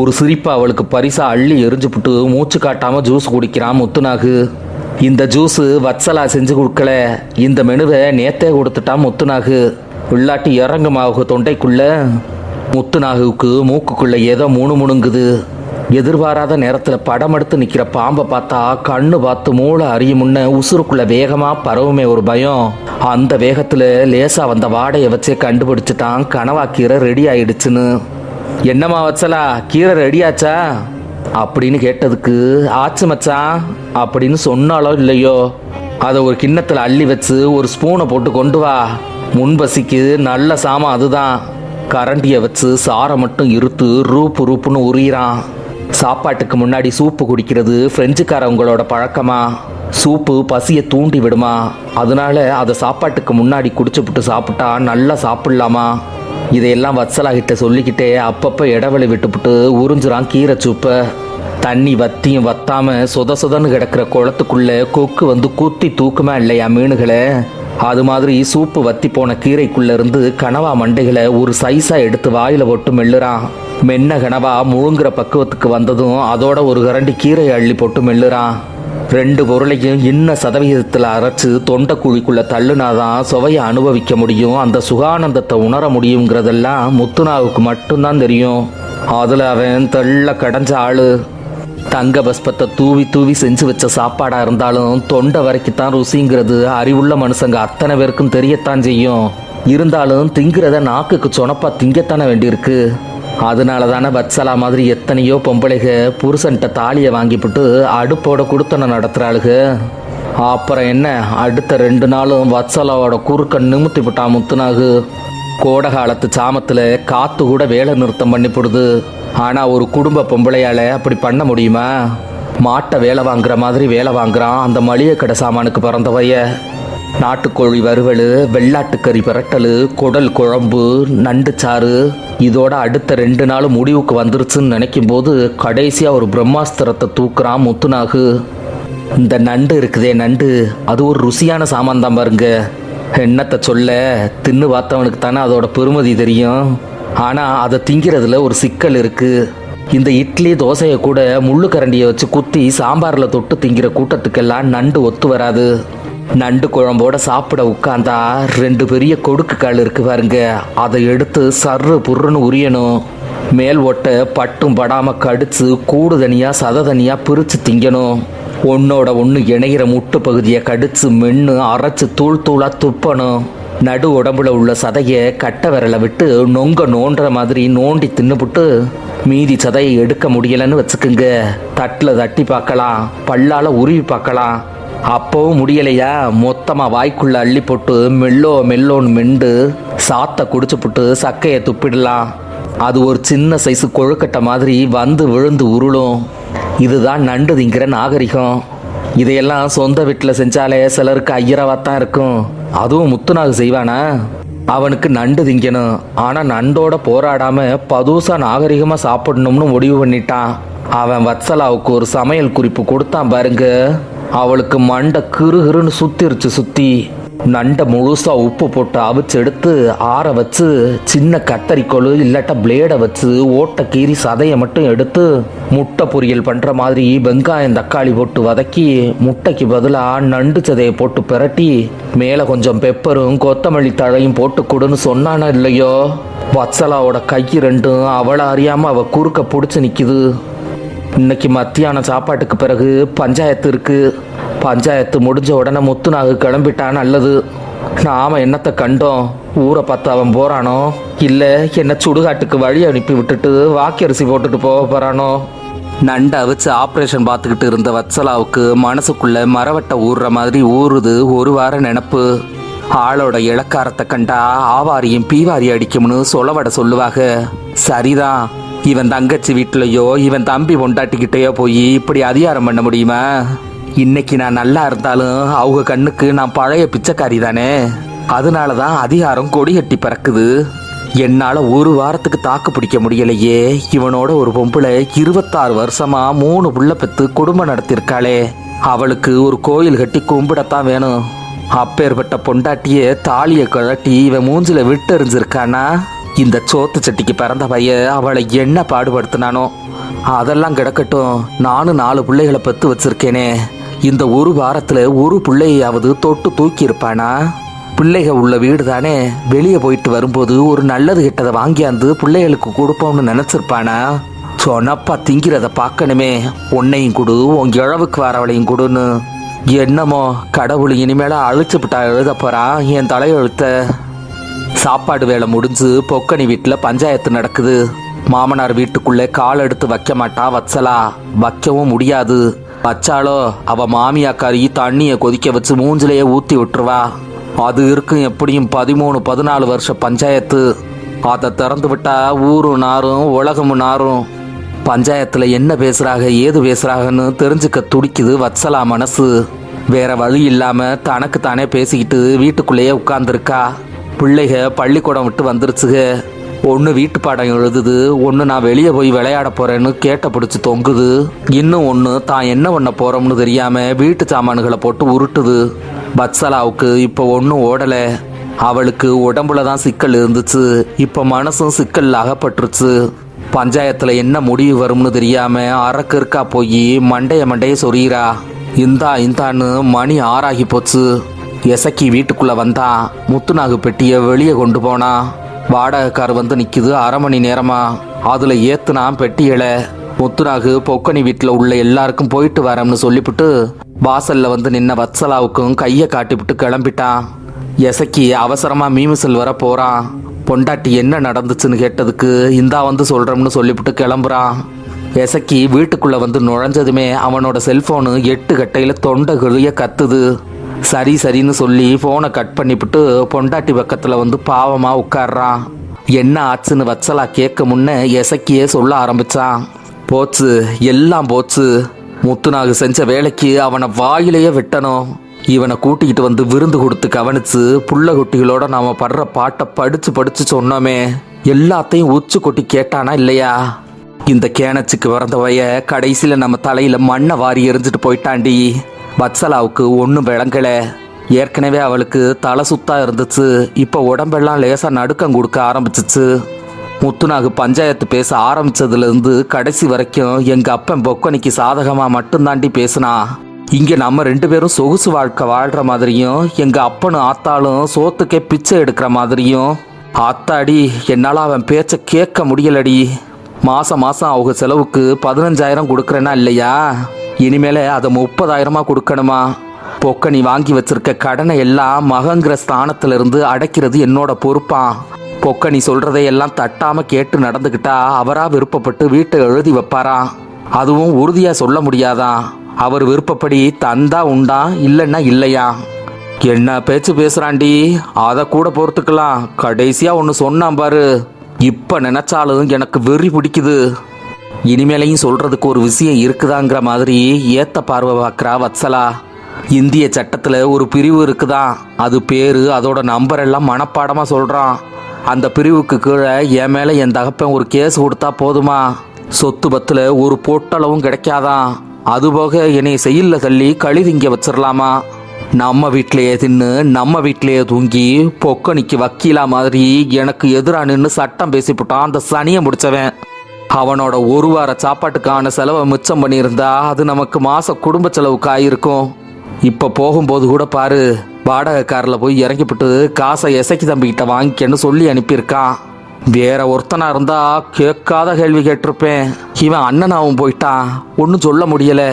ஒரு சிரிப்பை அவளுக்கு பரிசா அள்ளி எரிஞ்சுப்புட்டு மூச்சு காட்டாமல் ஜூஸ் குடிக்கிறான் முத்துநாகு. இந்த ஜூஸு வத்சலா செஞ்சு கொடுக்கல, இந்த மெனுவை நேத்தே கொடுத்துட்டான் முத்துநாகு. இல்லாட்டி இறங்குமாவு தொண்டைக்குள்ள. முத்துநாகுவுக்கு மூக்குக்குள்ள ஏதோ முணுங்குது. எதிர்பாராத நேரத்தில் படம் எடுத்து நிற்கிற பாம்பை பார்த்தா கண்ணு பார்த்து மூளை அறியும் முன்ன உசுருக்குள்ள வேகமாக பரவுமே ஒரு பயம். அந்த வேகத்தில் லேசாக வந்த வாடையை வச்சே கண்டுபிடிச்சிட்டான் கனவா கீரை ரெடி ஆயிடுச்சுன்னு. என்னம்மா வச்சலா, கீரை ரெடியாச்சா அப்படின்னு கேட்டதுக்கு ஆச்சு மச்சான் அப்படின்னு சொன்னாலோ இல்லையோ அதை ஒரு கிண்ணத்தில் அள்ளி வச்சு ஒரு ஸ்பூனை போட்டு கொண்டு வா. முன்பசிக்கு நல்ல சாமான் அதுதான். கரண்டியை வச்சு சாரை மட்டும் இருத்து ரூப்பு ரூப்புன்னு உரியிறான். சாப்பாட்டுக்கு முன்னாடி சூப்பு குடிக்கிறது பிரெஞ்சுக்காரவங்களோட பழக்கமா. சூப்பு பசியை தூண்டி விடுமா, அதனால அதை சாப்பாட்டுக்கு முன்னாடி குடிச்சுப்புட்டு சாப்பிட்டா நல்லா சாப்பிட்லாமா. இதையெல்லாம் வத்சலா கிட்ட சொல்லிக்கிட்டே அப்பப்போ இடைவெளி விட்டுப்புட்டு உறிஞ்சுறான் கீரை சூப்பை. தண்ணி வத்தியும் வத்தாம சொத சொதன்னு கிடக்கிற குளத்துக்குள்ள கொக்கு வந்து குத்தி தூக்குமா இல்லையா மீனுகளை, அது மாதிரி சூப்பு வத்தி போன கீரைக்குள்ள இருந்து கனவா மண்டைகளை ஒரு சைஸா எடுத்து வாயில போட்டு மெல்லுறான். மென்ன கனவா முழுங்குற பக்குவத்துக்கு வந்ததும் அதோட ஒரு கரண்டி கீரையை அள்ளி போட்டு மெல்லுறான். 2 பொருளையும் இன்ன சதவிகிதத்தில் அரைச்சு தொண்டை குழிக்குள்ள தள்ளுனாதான் சுவையை அனுபவிக்க முடியும், அந்த சுகானந்தத்தை உணர முடியுங்கிறதெல்லாம் முத்துனாவுக்கு மட்டும்தான் தெரியும். அதில் அவன் தெள்ள கடைஞ்ச ஆளு. தங்க பஸ்பத்தை தூவி தூவி செஞ்சு வச்ச சாப்பாடா இருந்தாலும் தொண்டை வரைக்குத்தான் ருசிங்கிறது அறிவுள்ள மனுஷங்க அத்தனை பேருக்கும் தெரியத்தான் செய்யும். இருந்தாலும் திங்கிறத நாக்குக்கு சொனப்பா திங்கத்தானே வேண்டியிருக்கு. அதனால தானே வத்சலா மாதிரி எத்தனையோ பொம்பளைக புருஷன்ட்ட தாலியை வாங்கிவிட்டு அடுப்போட குடுத்தனை நடத்துகிறாளுக. அப்புறம் என்ன, அடுத்த 2 நாளும் வத்சலாவோட குறுக்க நிமித்தி விட்டான் முத்துனாகு. கோடை காலத்து சாமத்தில் காற்று கூட வேலை நிறுத்தம் பண்ணிவிடுது. ஆனால் ஒரு குடும்ப பொம்பளையால் அப்படி பண்ண முடியுமா? மாட்டை வேலை வாங்குற மாதிரி வேலை வாங்குறான் அந்த மளிகை கடை சாமானுக்கு பிறந்தவைய. நாட்டுக்கோழி வறுவல், வெள்ளாட்டுக்கறி பிரட்டல், குடல் குழம்பு, நண்டு சாறு, இதோட அடுத்த 2 நாள் முடிவுக்கு வந்துருச்சுன்னு நினைக்கும் போது கடைசியாக ஒரு பிரம்மாஸ்திரத்தை தூக்குறான் முத்துனாகு. இந்த நண்டு இருக்குதே நண்டு, அது ஒரு ருசியான சாமான் தான் பாருங்க. என்னத்தை சொல்ல, தின்னு பார்த்தவனுக்கு தானே அதோட பெருமதி தெரியும். ஆனால் அதை திங்கிறதுல ஒரு சிக்கல் இருக்குது. இந்த இட்லி தோசையை கூட முள்ளு கரண்டியை வச்சு குத்தி சாம்பாரில் தொட்டு திங்கிற கூட்டத்துக்கெல்லாம் நண்டு ஒத்து வராது. நண்டு குழம்போட சாப்பிட உட்காந்தா 2 பெரிய கொடுக்கு கால் இருக்கு பாருங்க, அதை எடுத்து சர்ரு புர்ருன்னு உரியணும். மேல் ஒட்டை பட்டும் படாமல் கடிச்சு கூடு தனியாக சத தனியாக பிரித்து திங்கணும். ஒன்னோட ஒன்று இணைகிற முட்டு பகுதியை கடிச்சு மென்று அரைச்சி தூள் தூளாக துப்பணும். நடு உடம்புல உள்ள சதையை கட்டை விரலை விட்டு நொங்க நோண்டுற மாதிரி நோண்டி தின்னுபுட்டு மீதி சதையை எடுக்க முடியலைன்னு வச்சுக்குங்க, தட்டில் தட்டி பார்க்கலாம், பல்லால் உருவி பார்க்கலாம். அப்போவும் முடியலையா, மொத்தமாக வாய்க்குள்ள அள்ளி போட்டு மெல்லோன்னு மெண்டு சாத்தை குடிச்சுப்புட்டு சக்கையை துப்பிடலாம். அது ஒரு சின்ன சைஸு கொழுக்கட்டை மாதிரி வந்து விழுந்து உருளும். இதுதான் நண்டு திங்கிற நாகரிகம். இதையெல்லாம் சொந்த வீட்டில் செஞ்சாலே சிலருக்கு ஐயரவாத்தான் இருக்கும். அதுவும் முத்துனாகு செய்வானா? அவனுக்கு நண்டு திங்கணும், ஆனால் நண்டோட போராடாம பதுசா நாகரிகமாக சாப்பிடணும்னு முடிவு பண்ணிட்டான். அவன் வத்சலாவுக்கு ஒரு சமையல் குறிப்பு கொடுத்தான் பாருங்க, அவளுக்கு மண்டை கிருகிருன்னு சுத்தி நண்டை முழுசா உப்பு போட்டு அவிச்சு எடுத்து ஆற வச்சு சின்ன கத்தரிக்கோள் இல்லாட்ட பிளேடை வச்சு ஓட்டை கீறி சதையை மட்டும் எடுத்து முட்டை பொரியல் பண்ணுற மாதிரி வெங்காயம் தக்காளி போட்டு வதக்கி முட்டைக்கு பதிலாக நண்டு சதையை போட்டு பிரட்டி மேலே கொஞ்சம் பெப்பரும் கொத்தமல்லி தழையும் போட்டு கொடுன்னு சொன்னானா இல்லையோ, வத்சலாவோட கை 2 அவளை அறியாமல் அவள் குறுக்க பிடிச்சி நிற்கிது. இன்னைக்கு மத்தியான சாப்பாட்டுக்கு பிறகு பஞ்சாயத்து இருக்கு. பஞ்சாயத்து முடிஞ்ச உடனே முத்துனாகு கிளம்பிட்டான். நல்லது. நாம என்னத்தை கண்டோம், ஊரை பார்த்து அவன் போறானோ இல்லை என்ன சுடுகாட்டுக்கு வழி அனுப்பி விட்டுட்டு வாக்கரிசி போட்டுட்டு போக போறானோ. நண்டை வச்சு ஆப்ரேஷன் பார்த்துக்கிட்டு இருந்த வத்சலாவுக்கு மனசுக்குள்ள மரவட்டை ஊறுற மாதிரி ஊறுது ஒரு வார நினப்பு. ஆளோட இலக்காரத்தை கண்டா ஆவாரியும் பீவாரி அடிக்கும்னு சொலவட சொல்லுவாங்க. சரிதான், இவன் தங்கச்சி வீட்டிலையோ இவன் தம்பி பொண்டாட்டிக்கிட்டேயோ போய் இப்படி அதிகாரம் பண்ண முடியுமா? இன்னைக்கு நான் நல்லா இருந்தாலும் அவங்க கண்ணுக்கு நான் பழைய பிச்சைக்காரி தானே. அதனால தான் அதிகாரம் கொடி கட்டி பறக்குது. என்னால் ஒரு வாரத்துக்கு தாக்கு பிடிக்க முடியலையே. இவனோட ஒரு பொம்பளை 26 வருஷமா 3 புள்ள பெற்று குடும்பம் நடத்திருக்காளே. அவளுக்கு ஒரு கோயில் கட்டி கும்பிடத்தான் வேணும். அப்பேற்பட்ட பொண்டாட்டிய தாலியை கழட்டி இவன் மூஞ்சில விட்டு எறிஞ்சிருக்கானா? இந்த சோத்து சட்டிக்கு பிறந்த பைய அவளை என்ன பாடுபடுத்தினானோ. அதெல்லாம் கிடக்கட்டும், நானும் 4 பிள்ளைகளை பெற்று வச்சிருக்கேனே. இந்த ஒரு வாரத்தில் ஒரு பிள்ளையாவது தொட்டு தூக்கி இருப்பானா? பிள்ளைக உள்ள வீடு தானே, வெளியே போயிட்டு வரும்போது ஒரு நல்லது கெட்டதை வாங்கியாந்து பிள்ளைகளுக்கு கொடுப்போம்னு நினச்சிருப்பானா? சொன்னப்பா திங்கிறத பார்க்கணுமே, உன்னையும் கொடு உன் இழவுக்கு வரவளையும் கொடுன்னு. என்னமோ கடவுள் இனிமேல அழிச்சுப்பிட்டா எழுத போறான் என் தலையெழுத்த. சாப்பாடு வேலை முடிஞ்சு பொக்கனி வீட்டில் பஞ்சாயத்து நடக்குது. மாமனார் வீட்டுக்குள்ளே கால் எடுத்து வைக்க மாட்டா வத்சலா, வைக்கவும் முடியாது. வச்சாலோ அவ மாமியாக்காரி தண்ணியை கொதிக்க வச்சு மூஞ்சிலேயே ஊற்றி விட்டுருவா. அது இருக்கும் எப்படியும் 13-14 வருஷ பஞ்சாயத்து. அதை திறந்து விட்டா ஊரும் நாரும் உலகமும் நாரும். பஞ்சாயத்தில் என்ன பேசுகிறாங்க ஏது பேசுகிறாங்கன்னு தெரிஞ்சுக்க துடிக்குது வத்சலா மனசு. வேற வழி இல்லாமல் தனக்கு தானே பேசிக்கிட்டு வீட்டுக்குள்ளேயே உட்கார்ந்துருக்கா. பிள்ளைக பள்ளிக்கூடம் விட்டு வந்துருச்சுக. ஒன்று வீட்டு பாடம் எழுதுது, ஒன்று நான் வெளியே போய் விளையாட போகிறேன்னு கேட்ட பிடிச்சி தொங்குது, இன்னும் ஒன்று தான் என்ன பண்ண போகிறோம்னு தெரியாமல் வீட்டு சாமான்களை போட்டு உருட்டுது. வத்சலாவுக்கு இப்போ ஒன்றும் ஓடலை. அவளுக்கு உடம்புல தான் சிக்கல் இருந்துச்சு, இப்போ மனசும் சிக்கல் அகப்பட்டுருச்சு. பஞ்சாயத்தில் என்ன முடிவு வரும்னு தெரியாமல் அறக்கு இருக்கா போய் மண்டைய சொறிகிறா. இந்தான்னு மணி 6 ஆகி போச்சு. எசக்கி வீட்டுக்குள்ளே வந்தான். முத்துநாகு பெட்டியை வெளியே கொண்டு போனான். வாடகைக்கார் வந்து நிற்குது 1/2 மணி நேரமா. அதில் ஏற்றுனா பெட்டியலை. முத்துநாகு பொக்கனி வீட்டில் உள்ள எல்லாருக்கும் போயிட்டு வரேன்னு சொல்லிவிட்டு வாசலில் வந்து நின்ன வத்சலாவுக்கும் கையை காட்டிவிட்டு கிளம்பிட்டான். எசக்கி அவசரமாக மீமிசல் வர போகிறான். பொண்டாட்டி என்ன நடந்துச்சுன்னு கேட்டதுக்கு இந்தா வந்து சொல்கிறோம்னு சொல்லிவிட்டு கிளம்புறான். எசக்கி வீட்டுக்குள்ளே வந்து நுழைஞ்சதுமே அவனோட செல்ஃபோனு 8 கட்டையில் தொண்டை கிழிய கத்துது. சரின்னு சொல்லி ஃபோனை கட் பண்ணிவிட்டு பொண்டாட்டி பக்கத்தில் வந்து பாவமாக உட்கார்றான். என்ன ஆச்சுன்னு வத்சலா கேட்க முன்னே எசக்கியே சொல்ல ஆரம்பித்தான். போச்சு, எல்லாம் போச்சு. முத்துநாகு செஞ்ச வேலைக்கு அவனை வாயிலேயே வெட்டணும். இவனை கூட்டிக்கிட்டு வந்து விருந்து கொடுத்து கவனிச்சு புள்ள குட்டிகளோட நாம் படுற பாட்டை படித்து சொன்னோமே, எல்லாத்தையும் உச்சு கொட்டி கேட்டானா இல்லையா? இந்த கேனச்சுக்கு பிறந்தவைய கடைசியில் நம்ம தலையில் மண்ணை வாரி எரிஞ்சிட்டு போயிட்டாண்டி. வத்சலாவுக்கு ஒன்றும் விளங்கலை. ஏற்கனவே அவளுக்கு தலை சுத்தா இருந்துச்சு. இப்போ உடம்பெல்லாம் லேசாக நடுக்கம் கொடுக்க ஆரம்பிச்சிச்சு. முத்துநாகு பஞ்சாயத்து பேச ஆரம்பித்ததுலேருந்து கடைசி வரைக்கும் எங்கள் அப்பன் பொக்கனிக்கு சாதகமாக மட்டும்தாண்டி பேசுனா. இங்கே நம்ம 2 பேரும் சொகுசு வாழ்க்கை வாழ்கிற மாதிரியும் எங்கள் அப்பனும் ஆத்தாலும் சோத்துக்கே பிச்சை எடுக்கிற மாதிரியும். ஆத்தாடி, என்னால் அவன் பேச்சை கேட்க முடியலடி. மாதம் அவங்க செலவுக்கு 15,000 கொடுக்குறேன்னா இல்லையா? இனிமேல் அதை 30,000 கொடுக்கணுமா? பொக்கனி வாங்கி வச்சிருக்க கடனை எல்லாம் மகங்கிற ஸ்தானத்திலிருந்து அடைக்கிறது என்னோட பொறுப்பான். பொக்கனி சொல்கிறதையெல்லாம் தட்டாமல் கேட்டு நடந்துக்கிட்டா அவராக விருப்பப்பட்டு வீட்டை எழுதி வைப்பாராம். அதுவும் உறுதியாக சொல்ல முடியாதான். அவர் விருப்பப்படி தந்தா உண்டா, இல்லைன்னா இல்லையா? என்ன பேச்சு பேசுகிறாண்டி, அதை கூட பொறுத்துக்கலாம். கடைசியாக ஒன்று சொன்னான் பாரு, இப்போ நினச்சாலும் எனக்கு வெறி பிடிக்குது. இனிமேலையும் சொல்கிறதுக்கு ஒரு விஷயம் இருக்குதாங்கிற மாதிரி ஏத்த பார்வை பார்க்குறா வத்சலா. இந்திய சட்டத்தில் ஒரு பிரிவு இருக்குதான். அது பேர், அதோட நம்பர் எல்லாம் மனப்பாடமாக சொல்கிறான். அந்த பிரிவுக்கு கீழே என் மேலே என் தகப்பன் ஒரு கேஸ் கொடுத்தா போதுமா, சொத்து பத்தில் ஒரு பொட்டளவும் கிடைக்காதான். அதுபோக என்னை செயலில் தள்ளி கழிதிங்க வச்சிடலாமா. நம்ம வீட்டிலையே தின்னு நம்ம வீட்டிலையே தூங்கி பொக்கனிக்கு வக்கீலா மாதிரி எனக்கு எதிராக நின்று சட்டம் பேசிவிட்டான் அந்த சனியை முடிச்சவன். அவனோட 1 வார சாப்பாட்டுக்கான செலவை மிச்சம் பண்ணியிருந்தா அது நமக்கு மாத குடும்ப செலவுக்கு ஆயிருக்கும். இப்போ போகும்போது கூட பாரு, வாடகை காரில் போய் இறங்கிவிட்டு காசை எசக்கி தம்பிக்கிட்ட வாங்கிக்கன்னு சொல்லி அனுப்பியிருக்கான். வேற ஒருத்தனா இருந்தா கேட்காத கேள்வி கேட்டிருப்பேன். இவன் அண்ணனாவும் போயிட்டான், ஒன்றும் சொல்ல முடியலை.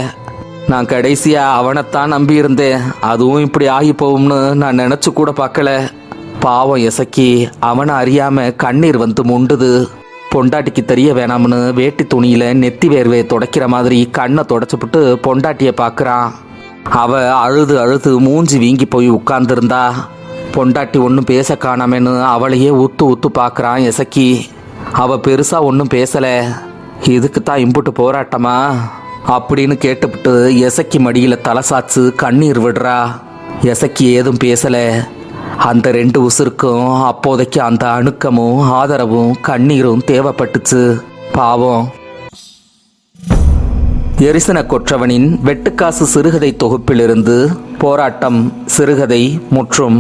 நான் கடைசியாக அவனைத்தான் நம்பி இருந்தேன். அதுவும் இப்படி ஆகி போகும்னு நான் நினச்சி கூட பார்க்கல. பாவம் எசக்கி அவனை அறியாமல் கண்ணீர் வந்து முண்டுது. பொண்டாட்டிக்கு தெரிய வேணாம்னு வேட்டி துணியில் நெத்தி வேர்வையை துடைக்கிற மாதிரி கண்ணை துடைச்சிப்புட்டு பொண்டாட்டியை பார்க்குறான். அவ அழுது மூஞ்சி வீங்கி போய் உட்கார்ந்துருந்தா. பொண்டாட்டி ஒன்றும் பேச காணாமேன்னு அவளையே உத்து பார்க்குறான் எசக்கி. அவள் பெருசாக ஒன்றும் பேசலை. இதுக்கு தான் இம்புட்டு போராட்டமா அப்படின்னு கேட்டுவிட்டு எசக்கி மடியில் தலை சாச்சு கண்ணீர் விடுறா. எசக்கி ஏதும் பேசலை. அந்த 2 உசுருக்கும் அப்போதைக்கு அந்த அணுக்கமும் ஆதரவும் கண்ணீரும் தேவைப்பட்டுச்சு. பாவம். எரிசன கொற்றவனின் வெட்டுக்காசு சிறுகதை தொகுப்பிலிருந்து போராட்டம் சிறுகதை முற்றும்.